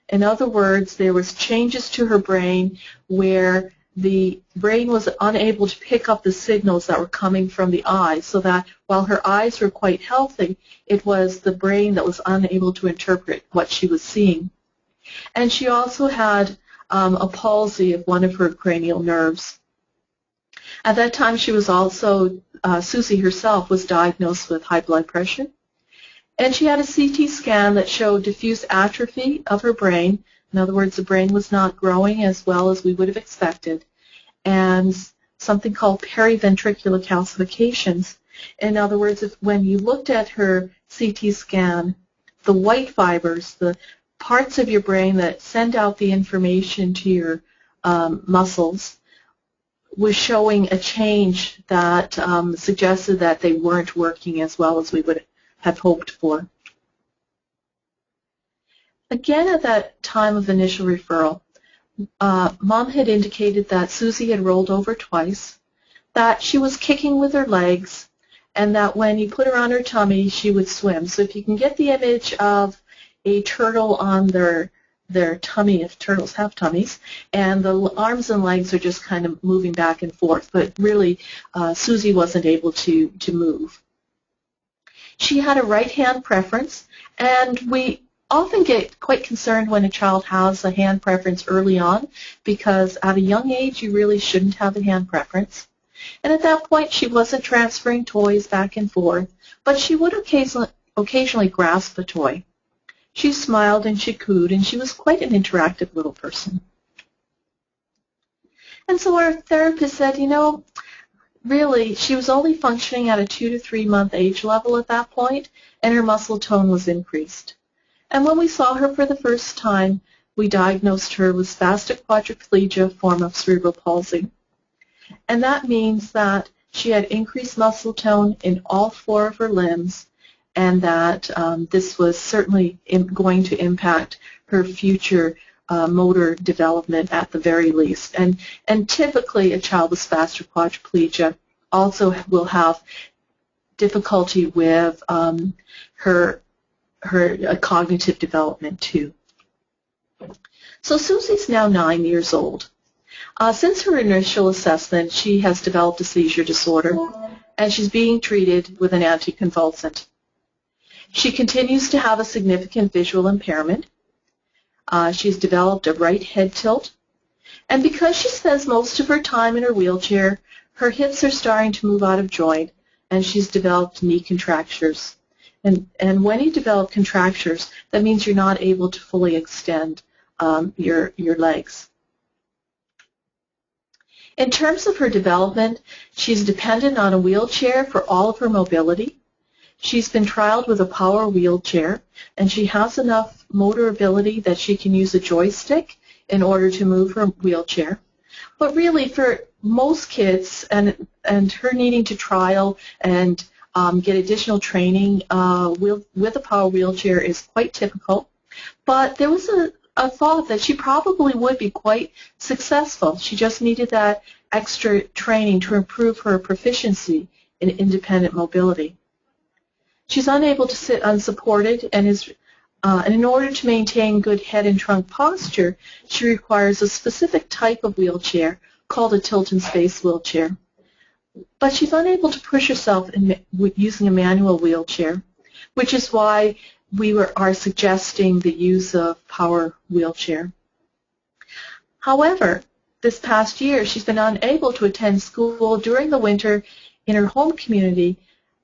In other words, there was changes to her brain where the brain was unable to pick up the signals that were coming from the eyes, so that while her eyes were quite healthy, it was the brain that was unable to interpret what she was seeing. And she also had a palsy of one of her cranial nerves. At that time, she was also, Susie herself was diagnosed with high blood pressure. And she had a CT scan that showed diffuse atrophy of her brain. In other words, the brain was not growing as well as we would have expected. And something called periventricular calcifications. In other words, when you looked at her CT scan, the white fibers, the parts of your brain that send out the information to your muscles, was showing a change that suggested that they weren't working as well as we would have hoped for. Again, at that time of initial referral, Mom had indicated that Susie had rolled over twice, that she was kicking with her legs, and that when you put her on her tummy, she would swim. So if you can get the image of a turtle on their tummy, if turtles have tummies, and the arms and legs are just kind of moving back and forth, but really Susie wasn't able to move. She had a right hand preference, and we often get quite concerned when a child has a hand preference early on, because at a young age you really shouldn't have a hand preference. And at that point she wasn't transferring toys back and forth, but she would occasionally grasp a toy. She smiled and she cooed, and she was quite an interactive little person. And so our therapist said, you know, really, she was only functioning at a 2 to 3 month age level at that point, and her muscle tone was increased. And when we saw her for the first time, we diagnosed her with spastic quadriplegia, form of cerebral palsy. And that means that she had increased muscle tone in all 4 of her limbs, and that this was certainly going to impact her future motor development at the very least. And typically a child with spastic quadriplegia also will have difficulty with her cognitive development too. So Susie's now 9 years old. Since her initial assessment, she has developed a seizure disorder, and she's being treated with an anticonvulsant. She continues to have a significant visual impairment. She's developed a right head tilt, and because she spends most of her time in her wheelchair, her hips are starting to move out of joint, and she's developed knee contractures. And when you develop contractures, that means you're not able to fully extend your legs. In terms of her development, she's dependent on a wheelchair for all of her mobility. She's been trialed with a power wheelchair, and she has enough motor ability that she can use a joystick in order to move her wheelchair. But really, for most kids, and her needing to trial and get additional training with a power wheelchair is quite typical. But there was a thought that she probably would be quite successful. She just needed that extra training to improve her proficiency in independent mobility. She's unable to sit unsupported, and in order to maintain good head and trunk posture, she requires a specific type of wheelchair called a tilt and space wheelchair. But she's unable to push herself using a manual wheelchair, which is why we are suggesting the use of power wheelchair. However, this past year she's been unable to attend school during the winter in her home community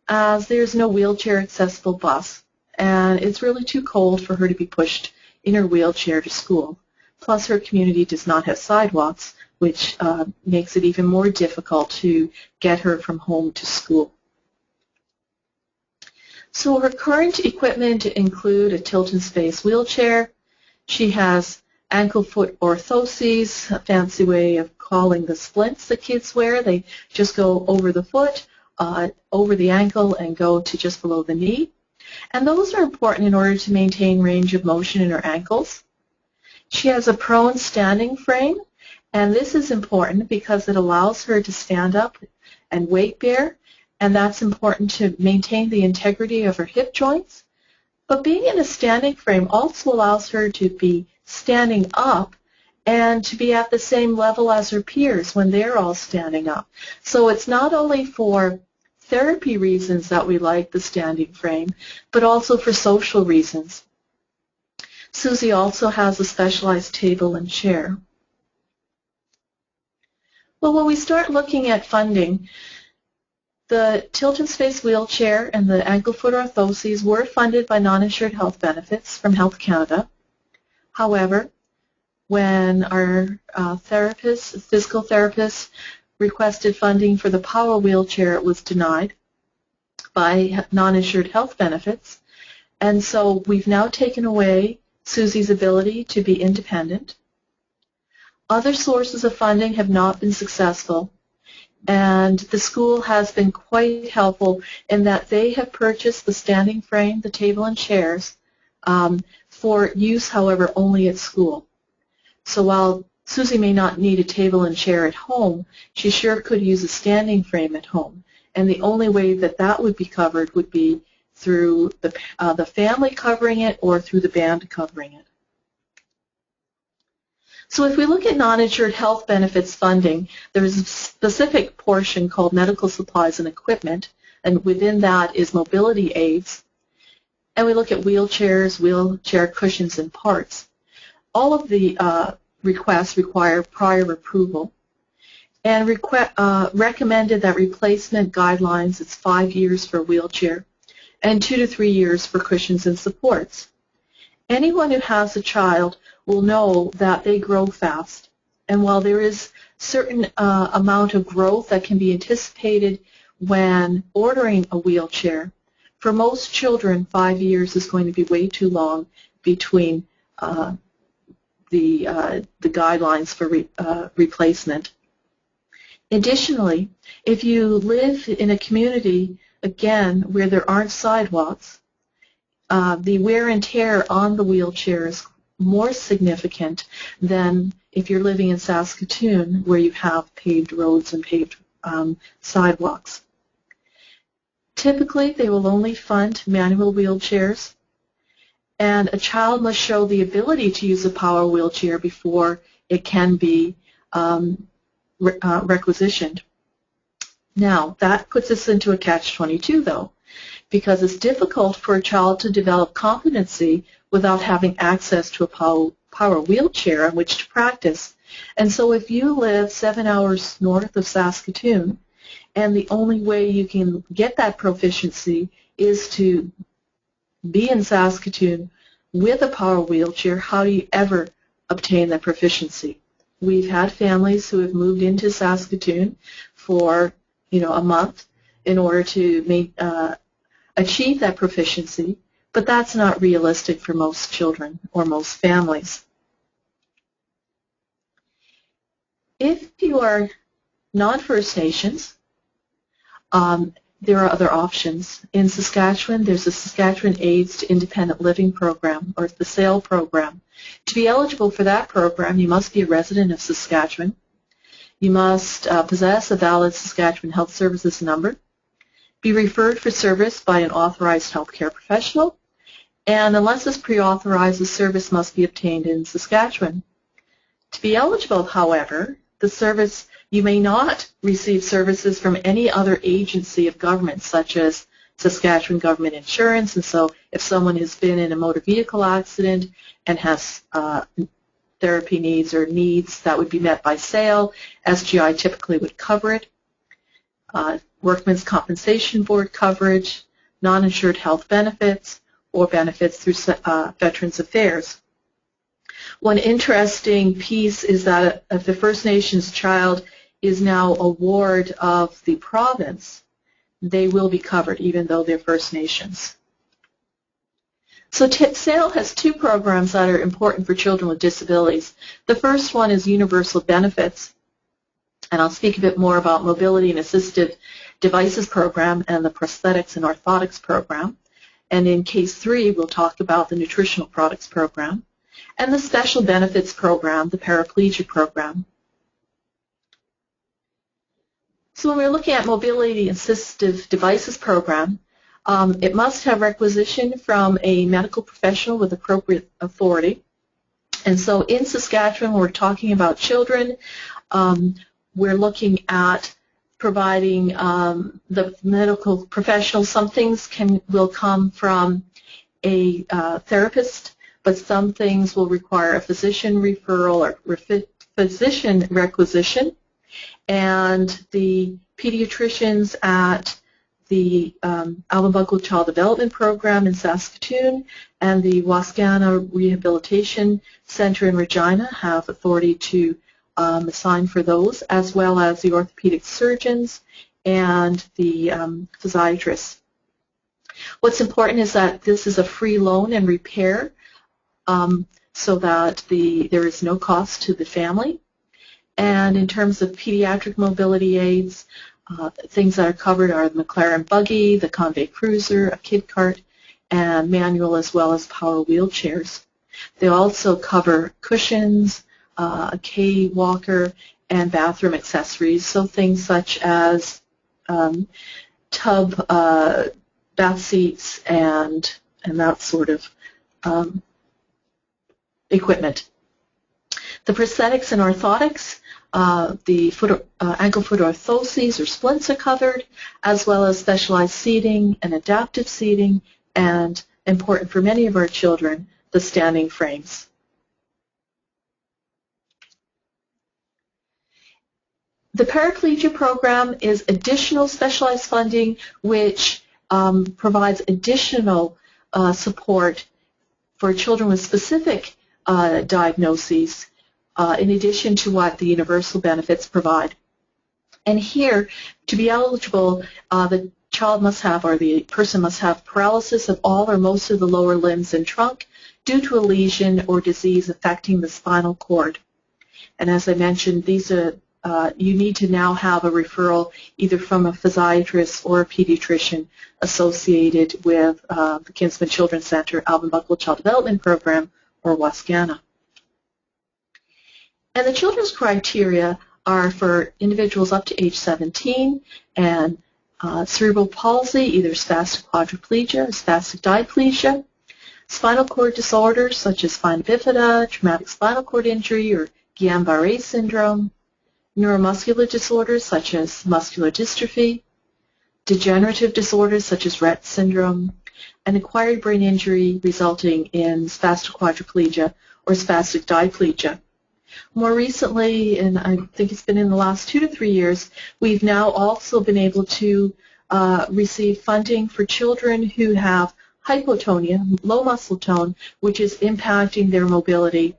as there's no wheelchair accessible bus, and it's really too cold for her to be pushed in her wheelchair to school. Plus her community does not have sidewalks, which makes it even more difficult to get her from home to school. So her current equipment include a tilt and space wheelchair. She has ankle foot orthoses, a fancy way of calling the splints that kids wear. They just go over the foot, over the ankle, and go to just below the knee. And those are important in order to maintain range of motion in her ankles. She has a prone standing frame, and this is important because it allows her to stand up and weight bear, and that's important to maintain the integrity of her hip joints. But being in a standing frame also allows her to be standing up and to be at the same level as her peers when they're all standing up. So it's not only for therapy reasons that we like the standing frame, but also for social reasons. Susie also has a specialized table and chair. Well, when we start looking at funding, the tilt and space wheelchair and the ankle foot orthoses were funded by non-insured health benefits from Health Canada. However, when our physical therapist requested funding for the power wheelchair, it was denied by non-insured health benefits. And so we've now taken away Susie's ability to be independent. Other sources of funding have not been successful, and the school has been quite helpful in that they have purchased the standing frame, the table and chairs, for use, however, only at school. So while Susie may not need a table and chair at home, she sure could use a standing frame at home. And the only way that that would be covered would be through the family covering it or through the band covering it. So if we look at non-insured health benefits funding, there is a specific portion called medical supplies and equipment, and within that is mobility aids. And we look at wheelchairs, wheelchair cushions, and parts. All of the requests require prior approval, and recommended that replacement guidelines, it's 5 years for a wheelchair and 2 to 3 years for cushions and supports. Anyone who has a child will know that they grow fast, and while there is certain amount of growth that can be anticipated when ordering a wheelchair, for most children 5 years is going to be way too long between the guidelines for replacement. Additionally, if you live in a community, again, where there aren't sidewalks, the wear and tear on the wheelchair is more significant than if you're living in Saskatoon, where you have paved roads and paved sidewalks. Typically, they will only fund manual wheelchairs, and a child must show the ability to use a power wheelchair before it can be requisitioned. Now, that puts us into a catch-22, though, because it's difficult for a child to develop competency without having access to a power wheelchair on which to practice. And so if you live 7 hours north of Saskatoon, and the only way you can get that proficiency is to be in Saskatoon with a power wheelchair, how do you ever obtain that proficiency? We've had families who have moved into Saskatoon for, a month in order to achieve that proficiency, but that's not realistic for most children or most families. If you are non-First Nations, there are other options. In Saskatchewan, there's the Saskatchewan AIDS to Independent Living Program, or the SAIL program. To be eligible for that program, you must be a resident of Saskatchewan. You must possess a valid Saskatchewan Health Services number, be referred for service by an authorized healthcare professional, and unless it's pre-authorized, the service must be obtained in Saskatchewan. To be eligible, however, you may not receive services from any other agency of government, such as Saskatchewan Government Insurance, and so if someone has been in a motor vehicle accident and has therapy needs or needs that would be met by SAIL, SGI typically would cover it. Workmen's Compensation Board coverage, non-insured health benefits, or benefits through Veterans Affairs. One interesting piece is that if the First Nations child is now a ward of the province, they will be covered even though they're First Nations. So SAIL has two programs that are important for children with disabilities. The first one is Universal Benefits, and I'll speak a bit more about Mobility and Assistive Devices Program and the Prosthetics and Orthotics Program. And in Case 3, we'll talk about the Nutritional Products Program and the Special Benefits Program, the Paraplegia Program. So when we're looking at Mobility and Assistive Devices Program, it must have requisition from a medical professional with appropriate authority. And so in Saskatchewan, we're talking about children. We're looking at providing the medical professional. Some things will come from a therapist, but some things will require a physician referral or physician requisition. And the pediatricians at the Alban Child Development Program in Saskatoon and the Wascana Rehabilitation Center in Regina have authority to assign for those, as well as the orthopedic surgeons and the physiatrists. What's important is that this is a free loan and repair, so that there is no cost to the family. And in terms of pediatric mobility aids, things that are covered are the McLaren buggy, the Convey cruiser, a kid cart, and manual as well as power wheelchairs. They also cover cushions, a K walker, and bathroom accessories, so things such as tub bath seats and that sort of equipment. The prosthetics and orthotics, the ankle-foot orthoses or splints are covered, as well as specialized seating and adaptive seating, and important for many of our children, the standing frames. The Paraplegia Program is additional specialized funding which provides additional support for children with specific diagnoses in addition to what the universal benefits provide. And here, to be eligible, the child must have, or the person must have, paralysis of all or most of the lower limbs and trunk due to a lesion or disease affecting the spinal cord. And as I mentioned, these are you need to now have a referral either from a physiatrist or a pediatrician associated with the Kinsman Children's Center, Alban Child Development Program, or Wascana. And the children's criteria are for individuals up to age 17 and cerebral palsy, either spastic quadriplegia or spastic diplegia, spinal cord disorders such as spina bifida, traumatic spinal cord injury, or Guillain-Barré syndrome, neuromuscular disorders such as muscular dystrophy, degenerative disorders such as Rett syndrome, and acquired brain injury resulting in spastic quadriplegia or spastic diplegia. More recently, and I think it's been in the last 2 to 3 years, we've now also been able to receive funding for children who have hypotonia, low muscle tone, which is impacting their mobility.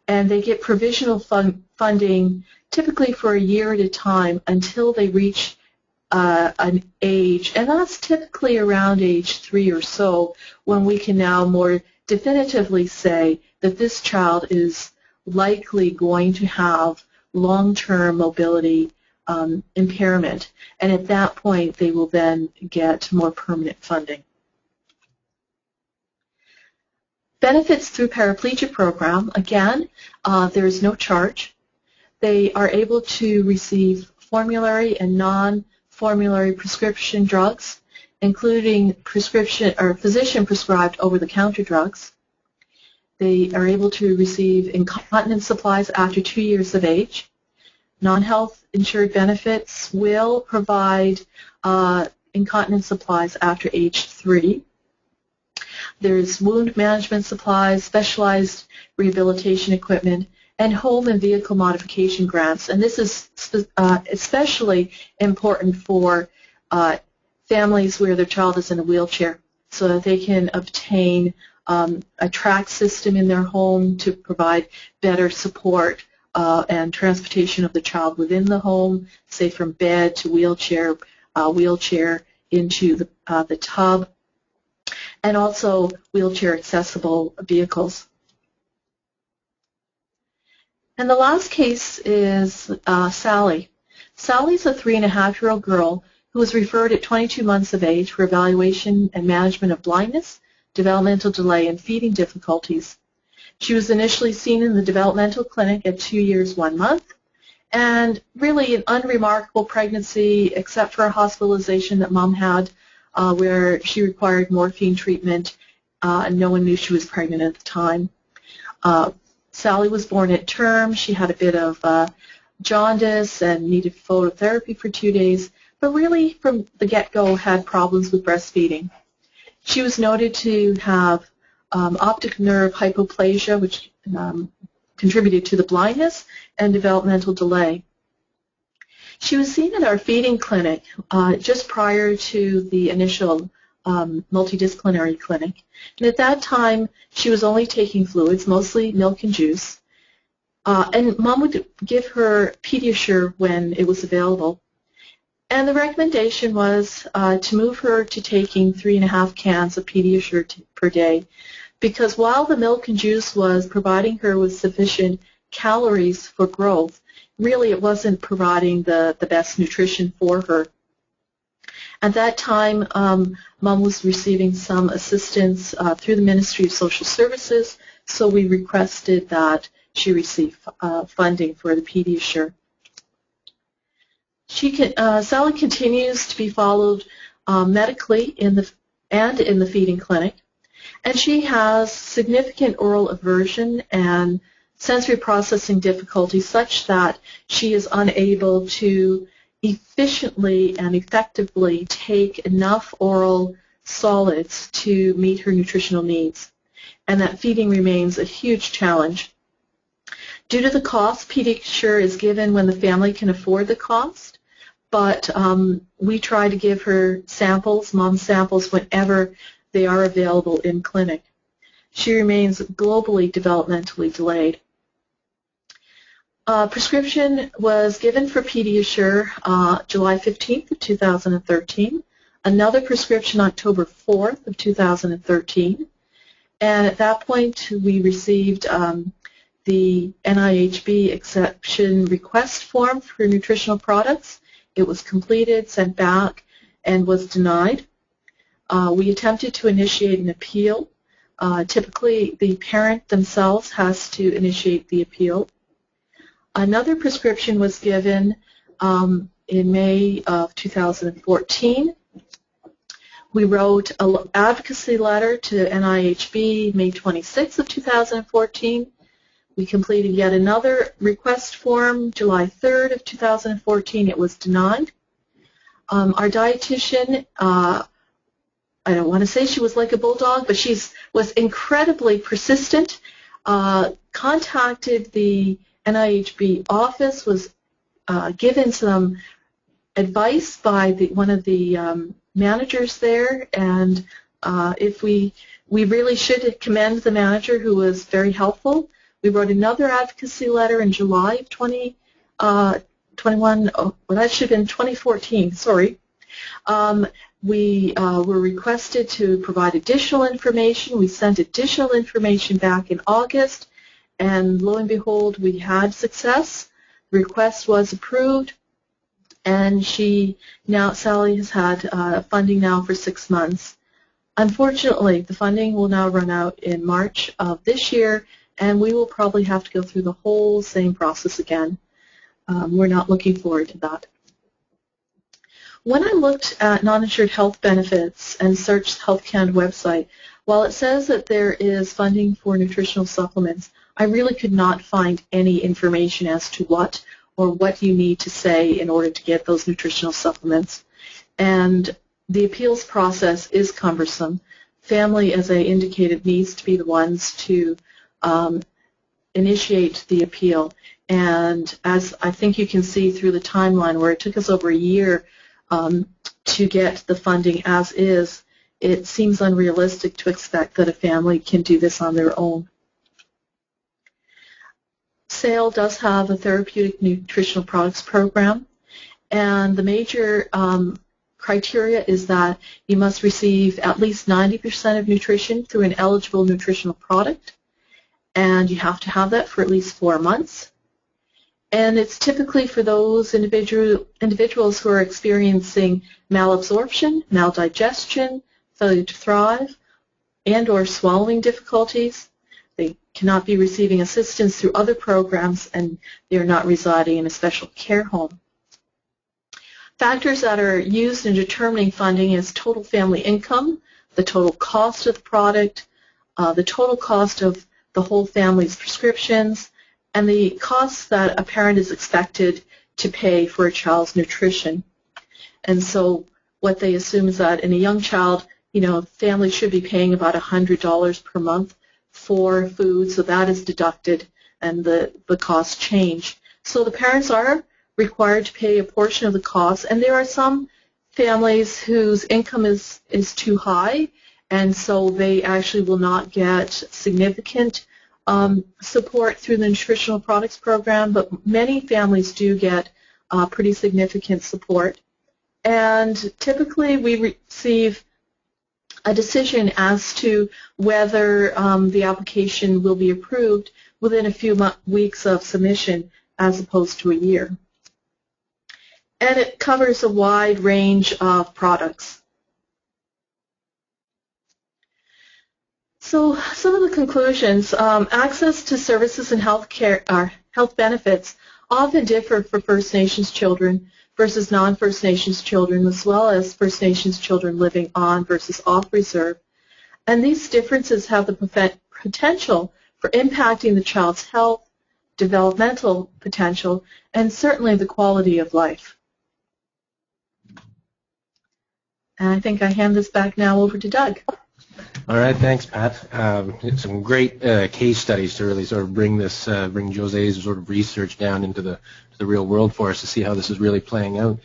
And they get provisional funding typically for a year at a time until they reach an age, and that's typically around age 3 or so, when we can now more definitively say that this child is likely going to have long-term mobility impairment, and at that point they will then get more permanent funding. Benefits through Paraplegia Program, again, there is no charge. They are able to receive formulary and non-formulary prescription drugs, including prescription or physician-prescribed over-the-counter drugs. They are able to receive incontinence supplies after 2 years of age. Non-health insured benefits will provide incontinence supplies after age 3. There's wound management supplies, specialized rehabilitation equipment, and home and vehicle modification grants. And this is especially important for families where their child is in a wheelchair, so that they can obtain a track system in their home to provide better support and transportation of the child within the home, say from bed to wheelchair, wheelchair into the tub, and also wheelchair accessible vehicles. And the last case is Sally. Sally's a 3.5-year-old girl who was referred at 22 months of age for evaluation and management of blindness, developmental delay, and feeding difficulties. She was initially seen in the Developmental Clinic at 2 years, 1 month, and really an unremarkable pregnancy except for a hospitalization that Mom had where she required morphine treatment, and no one knew she was pregnant at the time. Sally was born at term. She had a bit of jaundice and needed phototherapy for 2 days, but really from the get-go had problems with breastfeeding. She was noted to have optic nerve hypoplasia, which contributed to the blindness and developmental delay. She was seen at our feeding clinic just prior to the initial multidisciplinary clinic, and at that time she was only taking fluids, mostly milk and juice, and Mom would give her Pediasure when it was available. And the recommendation was to move her to taking 3.5 cans of Pediasure per day, because while the milk and juice was providing her with sufficient calories for growth, really it wasn't providing the best nutrition for her. At that time, Mom was receiving some assistance through the Ministry of Social Services, so we requested that she receive funding for the Pediasure. Sally continues to be followed medically in the feeding clinic, and she has significant oral aversion and sensory processing difficulties such that she is unable to efficiently and effectively take enough oral solids to meet her nutritional needs, and that feeding remains a huge challenge. Due to the cost, Pediasure is given when the family can afford the cost, but we try to give her samples, Mom samples, whenever they are available in clinic. She remains globally developmentally delayed. Prescription was given for Pediasure July 15th of 2013, another prescription October 4th of 2013, and at that point we received the NIHB exception request form for nutritional products. It was completed, sent back, and was denied. We attempted to initiate an appeal, Typically, the parent themselves has to initiate the appeal. Another prescription was given in May of 2014. We wrote an advocacy letter to NIHB May 26th of 2014. We completed yet another request form July 3rd of 2014. It was denied. Our dietitian, I don't want to say she was like a bulldog, but she was incredibly persistent, contacted the NIHB office, was given some advice by one of the managers there, and if we really should commend the manager, who was very helpful. We wrote another advocacy letter in July of 2014, sorry. We were requested to provide additional information. We sent additional information back in August, and lo and behold, we had success. The request was approved, and Sally has had funding now for 6 months. Unfortunately, the funding will now run out in March of this year, and we will probably have to go through the whole same process again. We're not looking forward to that. When I looked at non-insured health benefits and searched the Health Canada website, while it says that there is funding for nutritional supplements, I really could not find any information as to what you need to say in order to get those nutritional supplements. And the appeals process is cumbersome. Family, as I indicated, needs to be the ones to initiate the appeal. And as I think you can see through the timeline, where it took us over a year to get the funding as is, it seems unrealistic to expect that a family can do this on their own. SAIL does have a therapeutic nutritional products program, and the major criteria is that you must receive at least 90% of nutrition through an eligible nutritional product, and you have to have that for at least 4 months. And it's typically for those individuals who are experiencing malabsorption, maldigestion, failure to thrive, and or swallowing difficulties. They cannot be receiving assistance through other programs, and they are not residing in a special care home. Factors that are used in determining funding is total family income, the total cost of the product, the total cost of the whole family's prescriptions, and the costs that a parent is expected to pay for a child's nutrition. And so what they assume is that in a young child, family should be paying about $100 per month for food, so that is deducted and the costs change. So the parents are required to pay a portion of the costs, and there are some families whose income is too high, and so they actually will not get significant support through the nutritional products program, but many families do get pretty significant support. And typically we receive a decision as to whether the application will be approved within a few weeks of submission as opposed to a year. And it covers a wide range of products. So some of the conclusions, access to services and health benefits often differ for First Nations children versus non-First Nations children, as well as First Nations children living on versus off reserve. And these differences have the potential for impacting the child's health, developmental potential, and certainly the quality of life. And I think I hand this back now over to Doug. All right, thanks, Pat. Some great case studies to really sort of bring Jose's sort of research down into the real world for us to see how this is really playing out.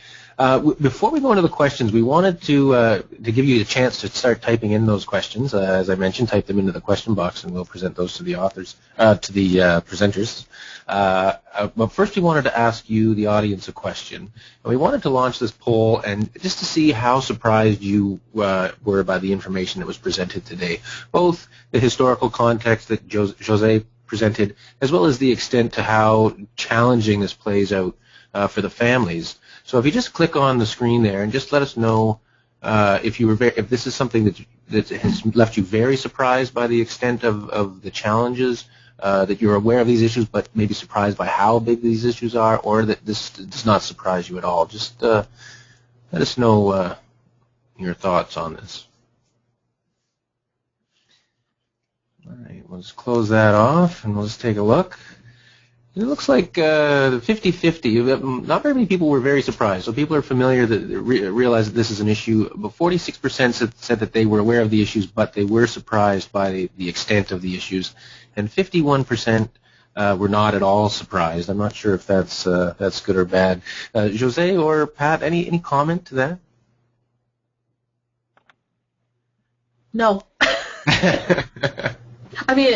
Before we go into the questions, we wanted to give you a chance to start typing in those questions. As I mentioned, type them into the question box, and we'll present those to the presenters. But first, we wanted to ask you, the audience, a question. And we wanted to launch this poll, and just to see how surprised you were by the information that was presented today, both the historical context that Jose presented, as well as the extent to how challenging this plays out for the families. So if you just click on the screen there and just let us know if this is something that has left you very surprised by the extent of the challenges, that you're aware of these issues, but maybe surprised by how big these issues are, or that this does not surprise you at all. Just let us know your thoughts on this. All right, we'll just close that off, and we'll just take a look. It looks like 50-50. Not very many people were very surprised. So people are familiar that realize that this is an issue. But 46% said that they were aware of the issues, but they were surprised by the extent of the issues, and 51% were not at all surprised. I'm not sure if that's good or bad. Jose or Pat, any comment to that? No. I mean,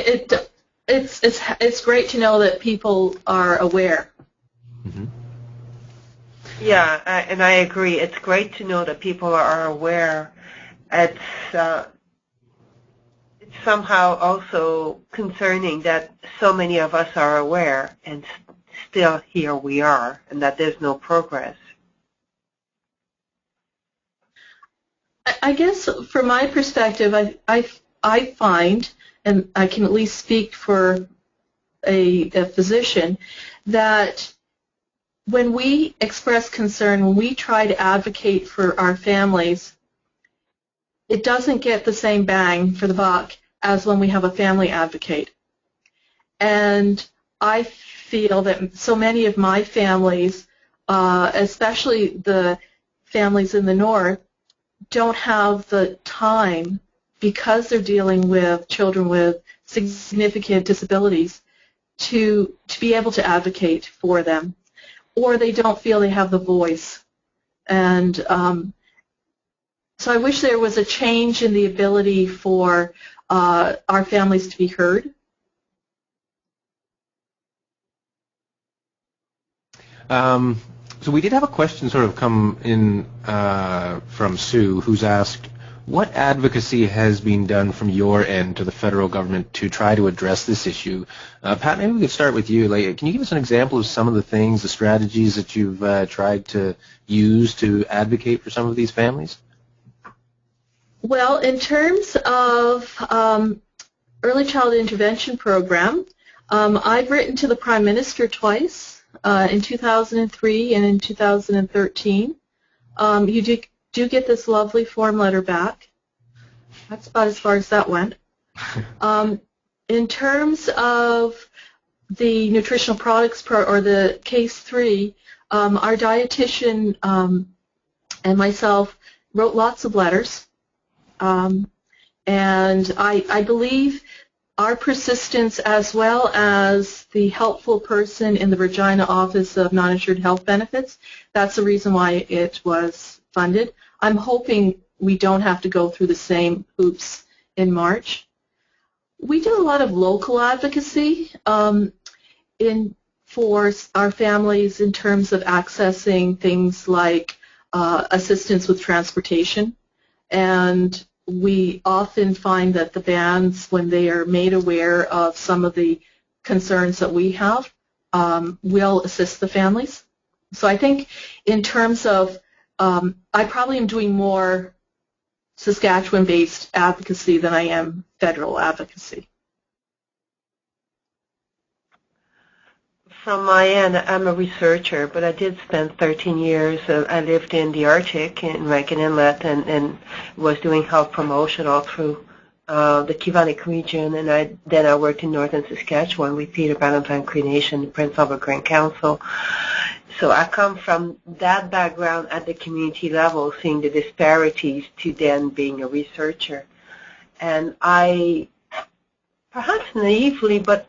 it's great to know that people are aware. Mm-hmm. Yeah, and I agree. It's great to know that people are aware. It's somehow also concerning that so many of us are aware, and still here we are, and that there's no progress. I guess from my perspective, I find, and I can at least speak for a physician, that when we express concern, when we try to advocate for our families, it doesn't get the same bang for the buck as when we have a family advocate. And I feel that so many of my families, especially the families in the north, don't have the time, because they're dealing with children with significant disabilities, to be able to advocate for them, or they don't feel they have the voice. And so I wish there was a change in the ability for our families to be heard. So we did have a question sort of come in from Sue, who's asked, what advocacy has been done from your end to the federal government to try to address this issue? Pat, maybe we could start with you. Like, can you give us an example of some of the things, the strategies that you've tried to use to advocate for some of these families? Well, in terms of early child intervention program, I've written to the Prime Minister twice, in 2003 and in 2013. You do get this lovely form letter back. That's about as far as that went. In terms of the nutritional products or the case 3, our dietitian and myself wrote lots of letters, and I believe our persistence, as well as the helpful person in the Regina Office of Non-Insured Health Benefits, that's the reason why it was funded. I'm hoping we don't have to go through the same hoops in March. We do a lot of local advocacy for our families in terms of accessing things like assistance with transportation, and we often find that the bands, when they are made aware of some of the concerns that we have, will assist the families. So I think in terms of, I probably am doing more Saskatchewan-based advocacy than I am federal advocacy. From my end, I'm a researcher, but I did spend 13 years. I lived in the Arctic, in Rankin Inlet, and was doing health promotion all through the Kivanik region. And then I worked in northern Saskatchewan with Peter Valentine Cree Nation, Prince Albert Grand Council. So I come from that background at the community level, seeing the disparities, to then being a researcher. And I, perhaps naively, but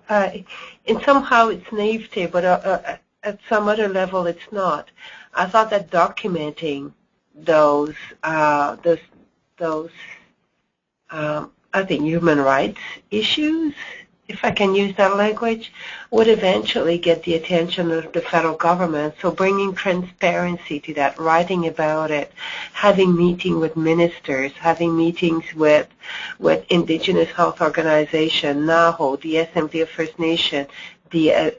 in somehow it's naivety, but at some other level it's not. I thought that documenting those I think human rights issues, if I can use that language, would eventually get the attention of the federal government. So bringing transparency to that, writing about it, having meetings with ministers, having meetings with Indigenous health organization, NAHO, the Assembly of First Nation, the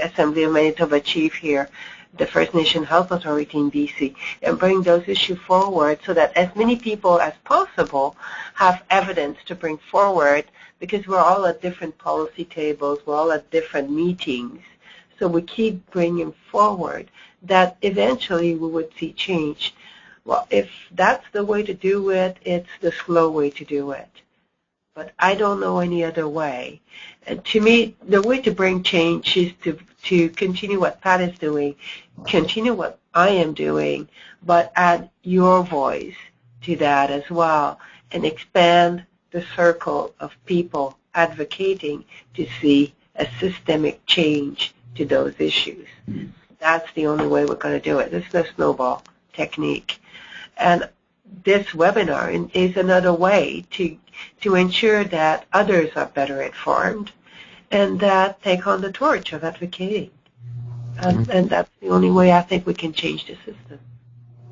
Assembly of Manitoba Chief here, the First Nation Health Authority in BC, and bring those issues forward so that as many people as possible have evidence to bring forward, because we're all at different policy tables, we're all at different meetings. So we keep bringing forward that eventually we would see change. Well, if that's the way to do it, it's the slow way to do it. But I don't know any other way. And to me, the way to bring change is to continue what Pat is doing, continue what I am doing, but add your voice to that as well, and expand the circle of people advocating to see a systemic change to those issues. That's the only way we're going to do it. This is the snowball technique. And this webinar is another way to ensure that others are better informed and that take on the torch of advocating. And that's the only way I think we can change the system.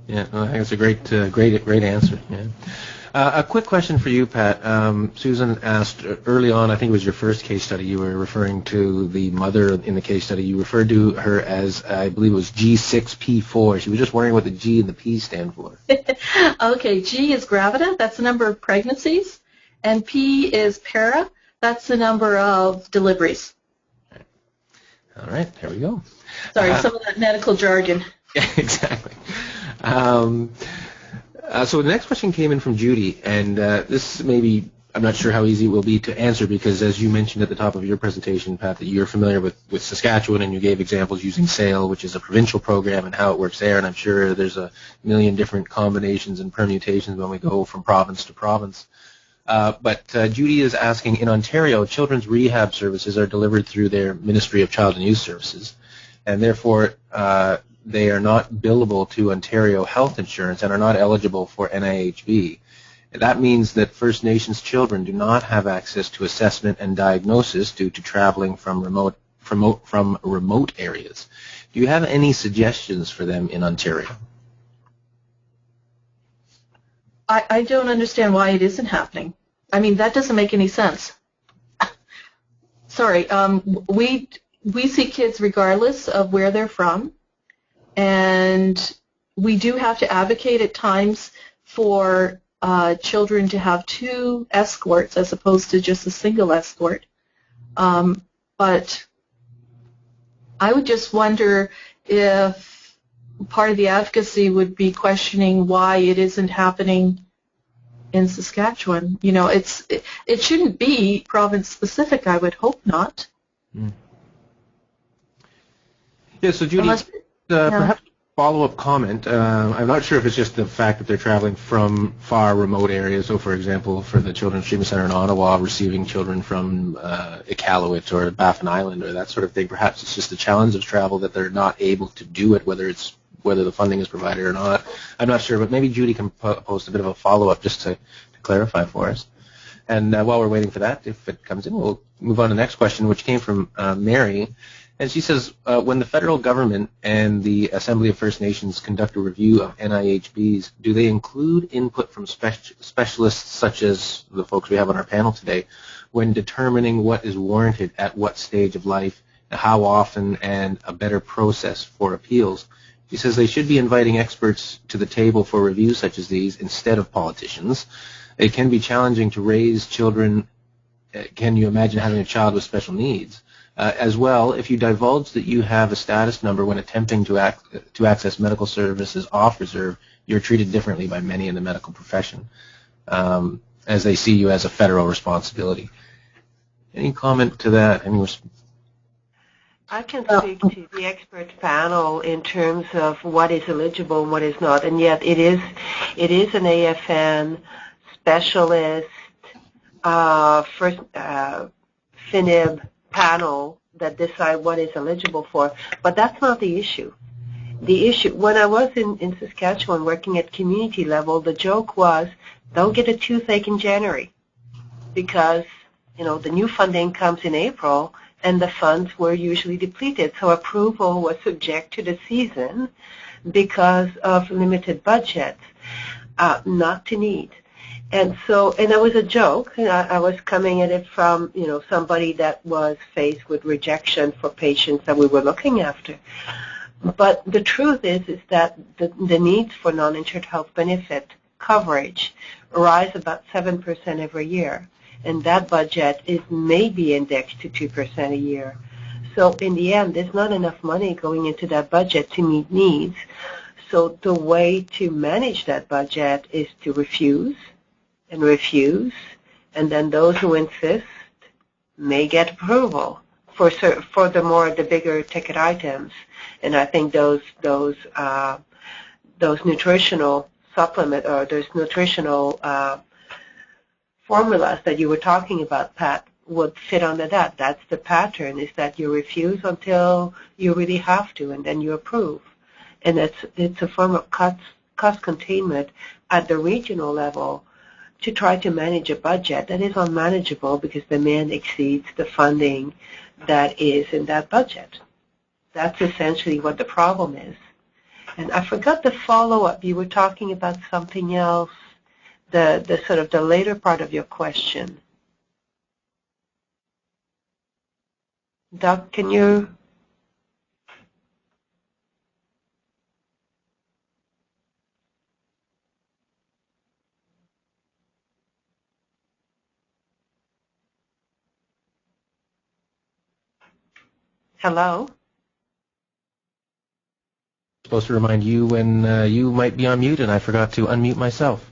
Yeah, well, I think it's a great answer. Yeah. A quick question for you, Pat. Susan asked early on, I think it was your first case study, you were referring to the mother in the case study. You referred to her as, I believe it was G6P4. She was just wondering what the G and the P stand for. Okay, G is gravida, that's the number of pregnancies, and P is para, that's the number of deliveries. All right, there we go. Sorry, some of that medical jargon. Yeah, exactly. So the next question came in from Judy, and this maybe, I'm not sure how easy it will be to answer because as you mentioned at the top of your presentation, Pat, that you're familiar with Saskatchewan and you gave examples using SAIL, which is a provincial program, and how it works there, and I'm sure there's a million different combinations and permutations when we go from province to province. But Judy is asking, in Ontario, children's rehab services are delivered through their Ministry of Child and Youth Services, and therefore they are not billable to Ontario health insurance and are not eligible for NIHB. That means that First Nations children do not have access to assessment and diagnosis due to traveling from remote areas. Do you have any suggestions for them in Ontario? I don't understand why it isn't happening. I mean, that doesn't make any sense. Sorry, we see kids regardless of where they're from, and we do have to advocate at times for children to have 2 escorts as opposed to just a single escort. But I would just wonder if part of the advocacy would be questioning why it isn't happening in Saskatchewan. You know, it shouldn't be province specific. I would hope not. Mm. Yeah. So Judy, perhaps a follow-up comment. I'm not sure if it's just the fact that they're traveling from far remote areas. So, for example, for the Children's Treatment Center in Ottawa, receiving children from Iqaluit or Baffin Island or that sort of thing. Perhaps it's just the challenge of travel that they're not able to do it, whether the funding is provided or not. I'm not sure, but maybe Judy can post a bit of a follow-up just to clarify for us. And while we're waiting for that, if it comes in, we'll move on to the next question, which came from Mary. And she says, when the federal government and the Assembly of First Nations conduct a review of NIHBs, do they include input from specialists such as the folks we have on our panel today when determining what is warranted at what stage of life, how often, and a better process for appeals? She says they should be inviting experts to the table for reviews such as these instead of politicians. It can be challenging to raise children. Can you imagine having a child with special needs? As well, if you divulge that you have a status number when attempting to access medical services off reserve, you're treated differently by many in the medical profession, as they see you as a federal responsibility. Any comment to that? I can speak to the expert panel in terms of what is eligible and what is not, and yet it is an AFN specialist first FINIB panel that decide what is eligible for, but that's not the issue. The issue, when I was in Saskatchewan working at community level, the joke was, don't get a toothache in January because, you know, the new funding comes in April and the funds were usually depleted. So approval was subject to the season because of limited budgets, not to need. And so, and it was a joke. I was coming at it from, you know, somebody that was faced with rejection for patients that we were looking after. But the truth is that the needs for non-insured health benefit coverage rise about 7% every year, and that budget is maybe indexed to 2% a year. So in the end, there's not enough money going into that budget to meet needs. So the way to manage that budget is to refuse, and then those who insist may get approval for the bigger ticket items. And I think those nutritional supplement or those nutritional formulas that you were talking about, Pat, would fit under that. That's the pattern, is that you refuse until you really have to, and then you approve. And it's a form of cost containment at the regional level to try to manage a budget that is unmanageable because demand exceeds the funding that is in that budget. That's essentially what the problem is. And I forgot the follow-up. You were talking about something else, the sort of the later part of your question. Doug, can you? Hello? Supposed to remind you when you might be on mute, and I forgot to unmute myself.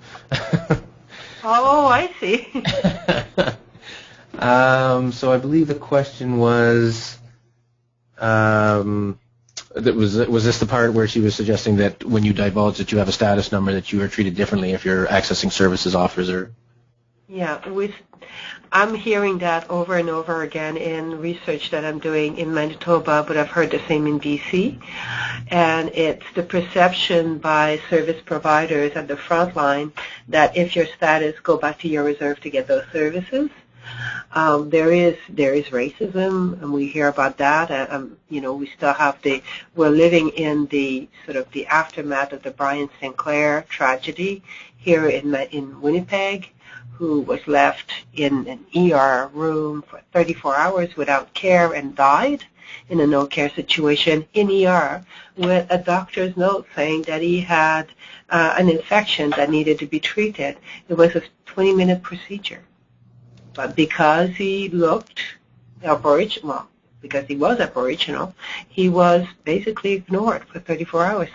Oh, I see. So I believe the question was, was this the part where she was suggesting that when you divulge that you have a status number, that you are treated differently if you're accessing services offers? Or Yeah, I'm hearing that over and over again in research that I'm doing in Manitoba, but I've heard the same in BC. And it's the perception by service providers at the front line that if your status, go back to your reserve to get those services. There is racism, and we hear about that. We still have we're living in the sort of the aftermath of the Brian Sinclair tragedy here in Winnipeg, who was left in an ER room for 34 hours without care and died in a no-care situation in ER with a doctor's note saying that he had an infection that needed to be treated. It was a 20-minute procedure. But because he looked Aboriginal, because he was Aboriginal, he was basically ignored for 34 hours.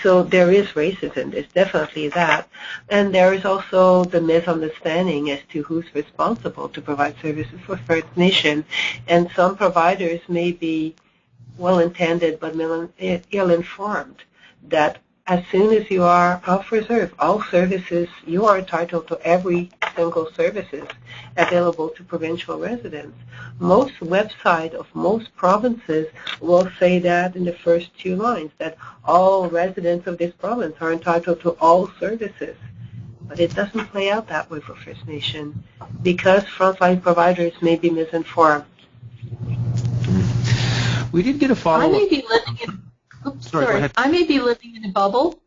So there is racism. There's definitely that. And there is also the misunderstanding as to who's responsible to provide services for First Nation. And some providers may be well-intended but ill-informed that as soon as you are off reserve, all services, you are entitled to every single services available to provincial residents. Most websites of most provinces will say that in the first two lines, that all residents of this province are entitled to all services. But it doesn't play out that way for First Nation because frontline providers may be misinformed. we did get a follow-up. I may be living in a bubble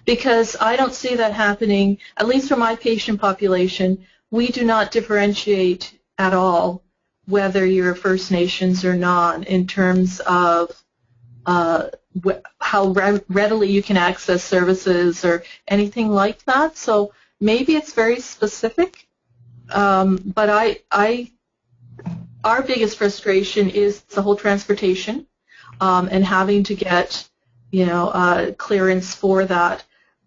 because I don't see that happening, at least for my patient population. We do not differentiate at all whether you're First Nations or not in terms of how readily you can access services or anything like that. So maybe it's very specific, but our biggest frustration is the whole transportation and having to get, clearance for that.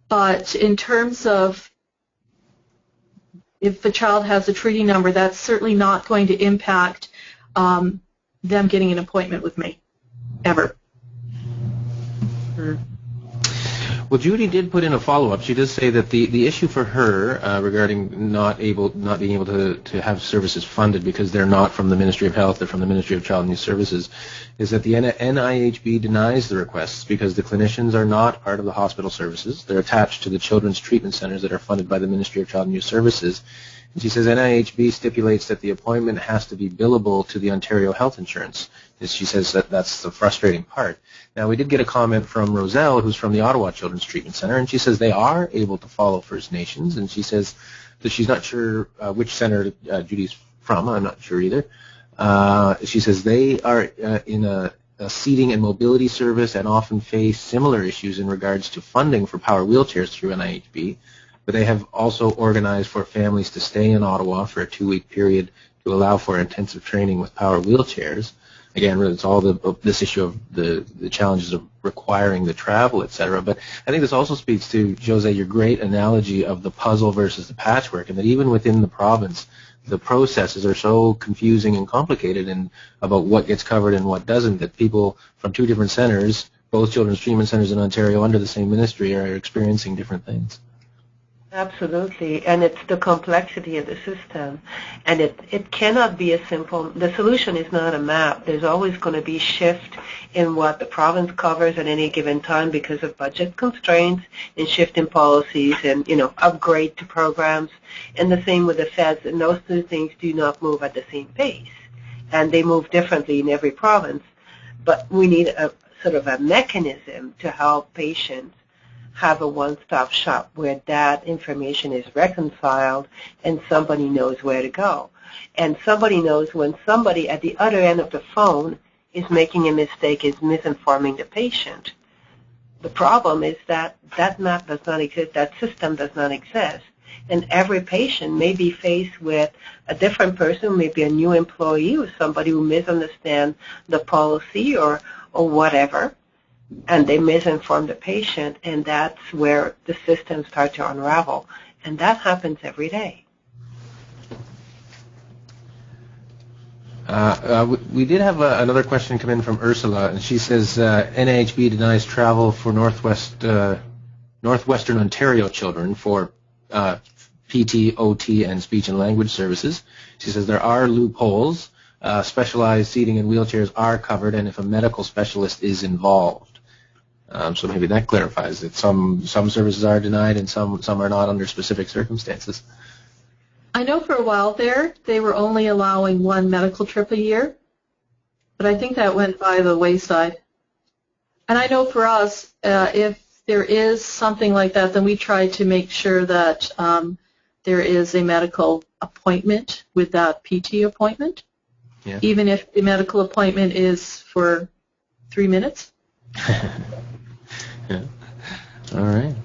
But in terms of if a child has a treaty number, that's certainly not going to impact them getting an appointment with me, ever. Well, Judy did put in a follow-up. She does say that the issue for her regarding not being able to have services funded because they're not from the Ministry of Health, they're from the Ministry of Child and Youth Services, is that the NIHB denies the requests because the clinicians are not part of the hospital services. They're attached to the children's treatment centers that are funded by the Ministry of Child and Youth Services. And she says NIHB stipulates that the appointment has to be billable to the Ontario Health Insurance. She says that that's the frustrating part. Now, we did get a comment from Roselle, who's from the Ottawa Children's Treatment Center, and she says they are able to follow First Nations, and she says that she's not sure which center Judy's from. I'm not sure either. She says they are in a a seating and mobility service and often face similar issues in regards to funding for power wheelchairs through NIHB, but they have also organized for families to stay in Ottawa for a 2-week period to allow for intensive training with power wheelchairs. Again, it's all this issue of the challenges of requiring the travel, et cetera. But I think this also speaks to, Jose, your great analogy of the puzzle versus the patchwork, and that even within the province, the processes are so confusing and complicated and about what gets covered and what doesn't, that people from 2 different centers, both children's treatment centers in Ontario under the same ministry, are experiencing different things. Absolutely, and it's the complexity of the system, and it cannot be a simple, the solution is not a map. There's always going to be shift in what the province covers at any given time because of budget constraints and shift in policies and, upgrade to programs, and the same with the feds, and those 2 things do not move at the same pace, and they move differently in every province, but we need a sort of a mechanism to help patients have a one-stop shop where that information is reconciled and somebody knows where to go. And somebody knows when somebody at the other end of the phone is making a mistake, is misinforming the patient. The problem is that that map does not exist, that system does not exist. And every patient may be faced with a different person, maybe a new employee or somebody who misunderstands the policy or whatever, and they misinform the patient, and that's where the systems start to unravel. And that happens every day. We did have another question come in from Ursula, and she says NIHB denies travel for Northwestern Ontario children for PT, OT, and speech and language services. She says there are loopholes. Specialized seating and wheelchairs are covered, and if a medical specialist is involved. So maybe that clarifies that some services are denied and some are not under specific circumstances. I know for a while there, they were only allowing 1 medical trip a year, but I think that went by the wayside. And I know for us, if there is something like that, then we try to make sure that there is a medical appointment with that PT appointment, even if the medical appointment is for 3 minutes. Yeah. All right.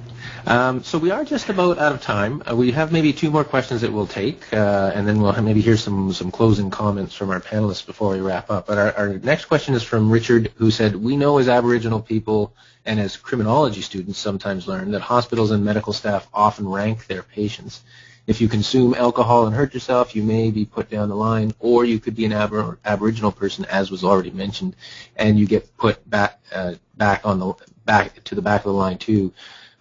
So we are just about out of time. We have maybe 2 more questions that we'll take, and then we'll maybe hear some closing comments from our panelists before we wrap up. But our next question is from Richard, who said, we know as Aboriginal people and as criminology students sometimes learn that hospitals and medical staff often rank their patients. If you consume alcohol and hurt yourself, you may be put down the line, or you could be an Aboriginal person, as was already mentioned, and you get put back to the back of the line too.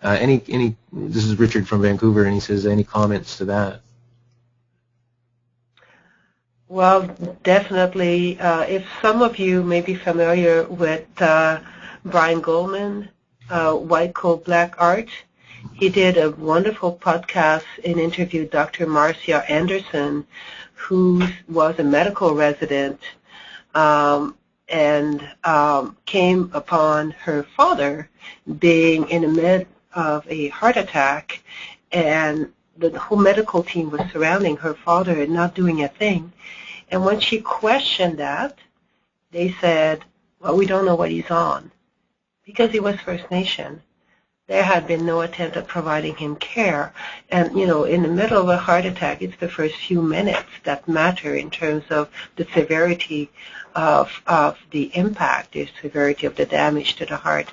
This is Richard from Vancouver, and he says, any comments to that? Well, definitely. If some of you may be familiar with Brian Goldman, White Coat Black Art, he did a wonderful podcast and interviewed Dr. Marcia Anderson, who was a medical resident and came upon her father being in the midst of a heart attack, and the whole medical team was surrounding her father and not doing a thing. And when she questioned that, they said, well, we don't know what he's on, because he was First Nation. There had been no attempt at providing him care. And, in the middle of a heart attack, it's the first few minutes that matter in terms of the severity of the impact, the severity of the damage to the heart.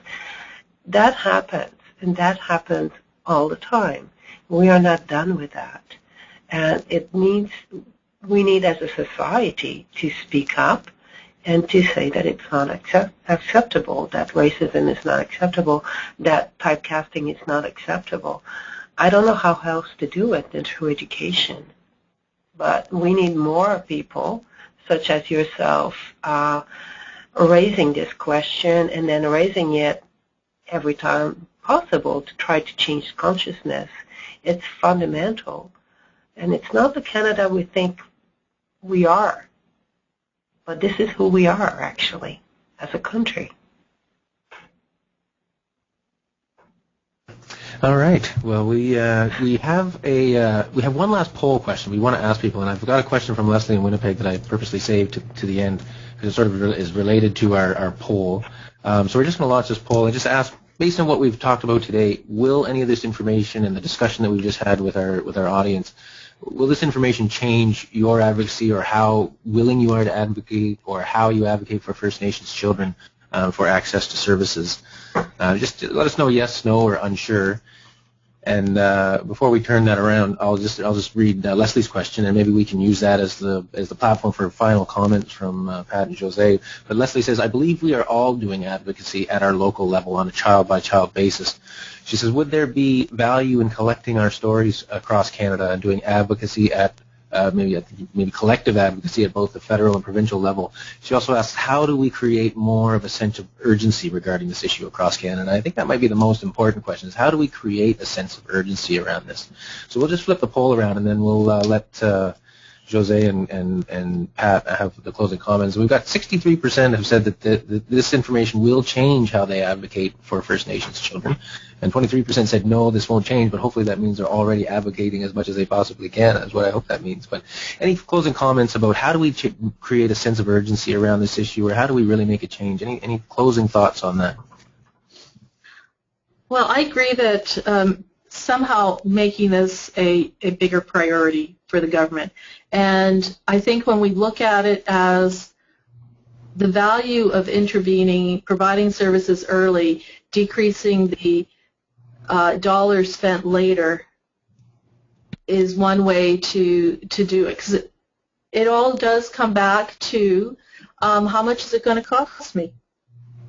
That happens, and that happens all the time. We are not done with that. And it means we need, as a society, to speak up and to say that it's not acceptable, that racism is not acceptable, that typecasting is not acceptable. I don't know how else to do it than through education. But we need more people, such as yourself, raising this question and then raising it every time possible to try to change consciousness. It's fundamental. And it's not the Canada we think we are. But this is who we are, actually, as a country. All right. Well, we have one last poll question we want to ask people, and I've got a question from Leslie in Winnipeg that I purposely saved to the end because it sort of is related to our poll. So we're just going to launch this poll and just ask, based on what we've talked about today, will any of this information and the discussion that we've just had with our audience, will this information change your advocacy or how willing you are to advocate or how you advocate for First Nations children for access to services? Just let us know yes, no, or unsure. And before we turn that around, I'll just read Leslie's question, and maybe we can use that as the platform for final comments from Pat and Jose. But Leslie says, I believe we are all doing advocacy at our local level on a child-by-child basis. She says, would there be value in collecting our stories across Canada and doing advocacy at maybe collective advocacy at both the federal and provincial level? She also asks, how do we create more of a sense of urgency regarding this issue across Canada? And I think that might be the most important question, is how do we create a sense of urgency around this? So we'll just flip the poll around, and then we'll let Jose and Pat have the closing comments. We've got 63% have said that this information will change how they advocate for First Nations children, and 23% said no, this won't change, but hopefully that means they're already advocating as much as they possibly can. That's what I hope that means. But any closing comments about how do we create a sense of urgency around this issue, or how do we really make a change? Any closing thoughts on that? Well, I agree that somehow making this a bigger priority for the government. And I think when we look at it as the value of intervening, providing services early, decreasing the dollars spent later is one way to do it. Because it all does come back to how much is it going to cost me?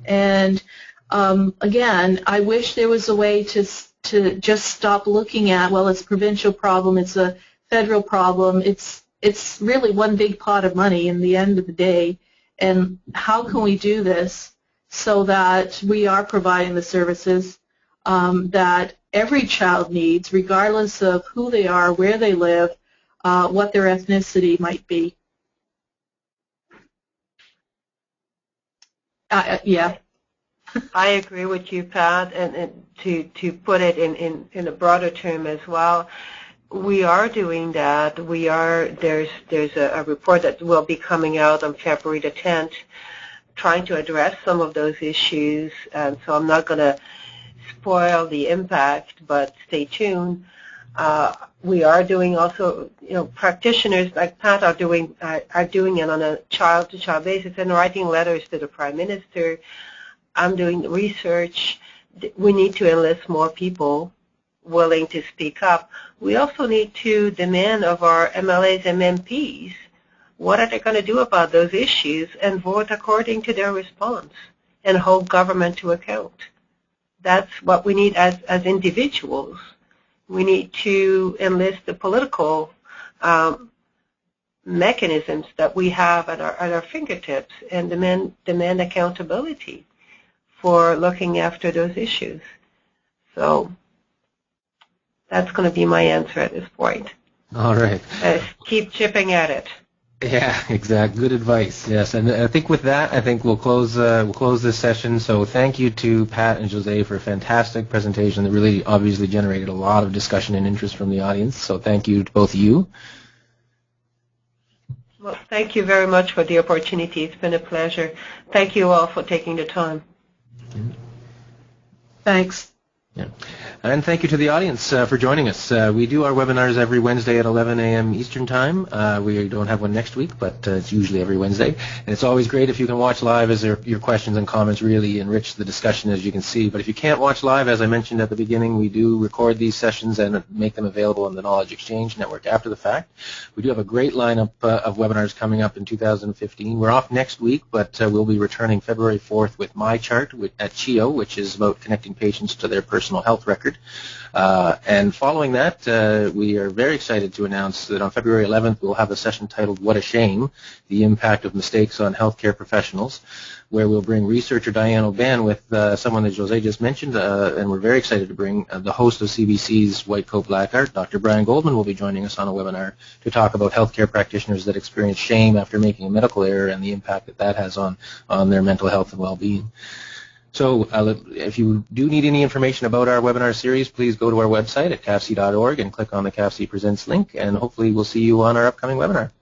And again, I wish there was a way to just stop looking at, well, it's a provincial problem, it's a federal problem, it's really one big pot of money in the end of the day, and how can we do this so that we are providing the services that every child needs, regardless of who they are, where they live, what their ethnicity might be. Yeah. I agree with you, Pat, and to put it in a broader term as well, we are doing that. There's a report that will be coming out on February the 10th trying to address some of those issues, and so I'm not going to spoil the impact, but stay tuned. We are doing also, practitioners like Pat are doing it on a child-to-child basis and writing letters to the Prime Minister. I'm doing the research. We need to enlist more people willing to speak up. We also need to demand of our MLAs and MPs what are they going to do about those issues and vote according to their response and hold government to account. That's what we need as individuals. We need to enlist the political mechanisms that we have at our fingertips and demand accountability for looking after those issues. So that's going to be my answer at this point. All right. Keep chipping at it. Yeah, exactly. Good advice. Yes, and I think with that, we'll close this session. So thank you to Pat and Jose for a fantastic presentation that really obviously generated a lot of discussion and interest from the audience. So thank you to both of you. Well, thank you very much for the opportunity. It's been a pleasure. Thank you all for taking the time. Thanks. Yeah. And thank you to the audience for joining us. We do our webinars every Wednesday at 11 a.m. Eastern Time. We don't have one next week, but it's usually every Wednesday. And it's always great if you can watch live, as your questions and comments really enrich the discussion, as you can see. But if you can't watch live, as I mentioned at the beginning, we do record these sessions and make them available on the Knowledge Exchange Network after the fact. We do have a great lineup of webinars coming up in 2015. We're off next week, but we'll be returning February 4th with My Chart at CHIO, which is about connecting patients to their personal health record. And following that, we are very excited to announce that on February 11th, we'll have a session titled What a Shame, the Impact of Mistakes on Healthcare Professionals, where we'll bring researcher Diane O'Ban with someone that Jose just mentioned, and we're very excited to bring the host of CBC's White Coat Black Art, Dr. Brian Goldman, will be joining us on a webinar to talk about healthcare practitioners that experience shame after making a medical error and the impact that has on their mental health and well-being. So if you do need any information about our webinar series, please go to our website at cafc.org and click on the CAFC Presents link, and hopefully we'll see you on our upcoming webinar.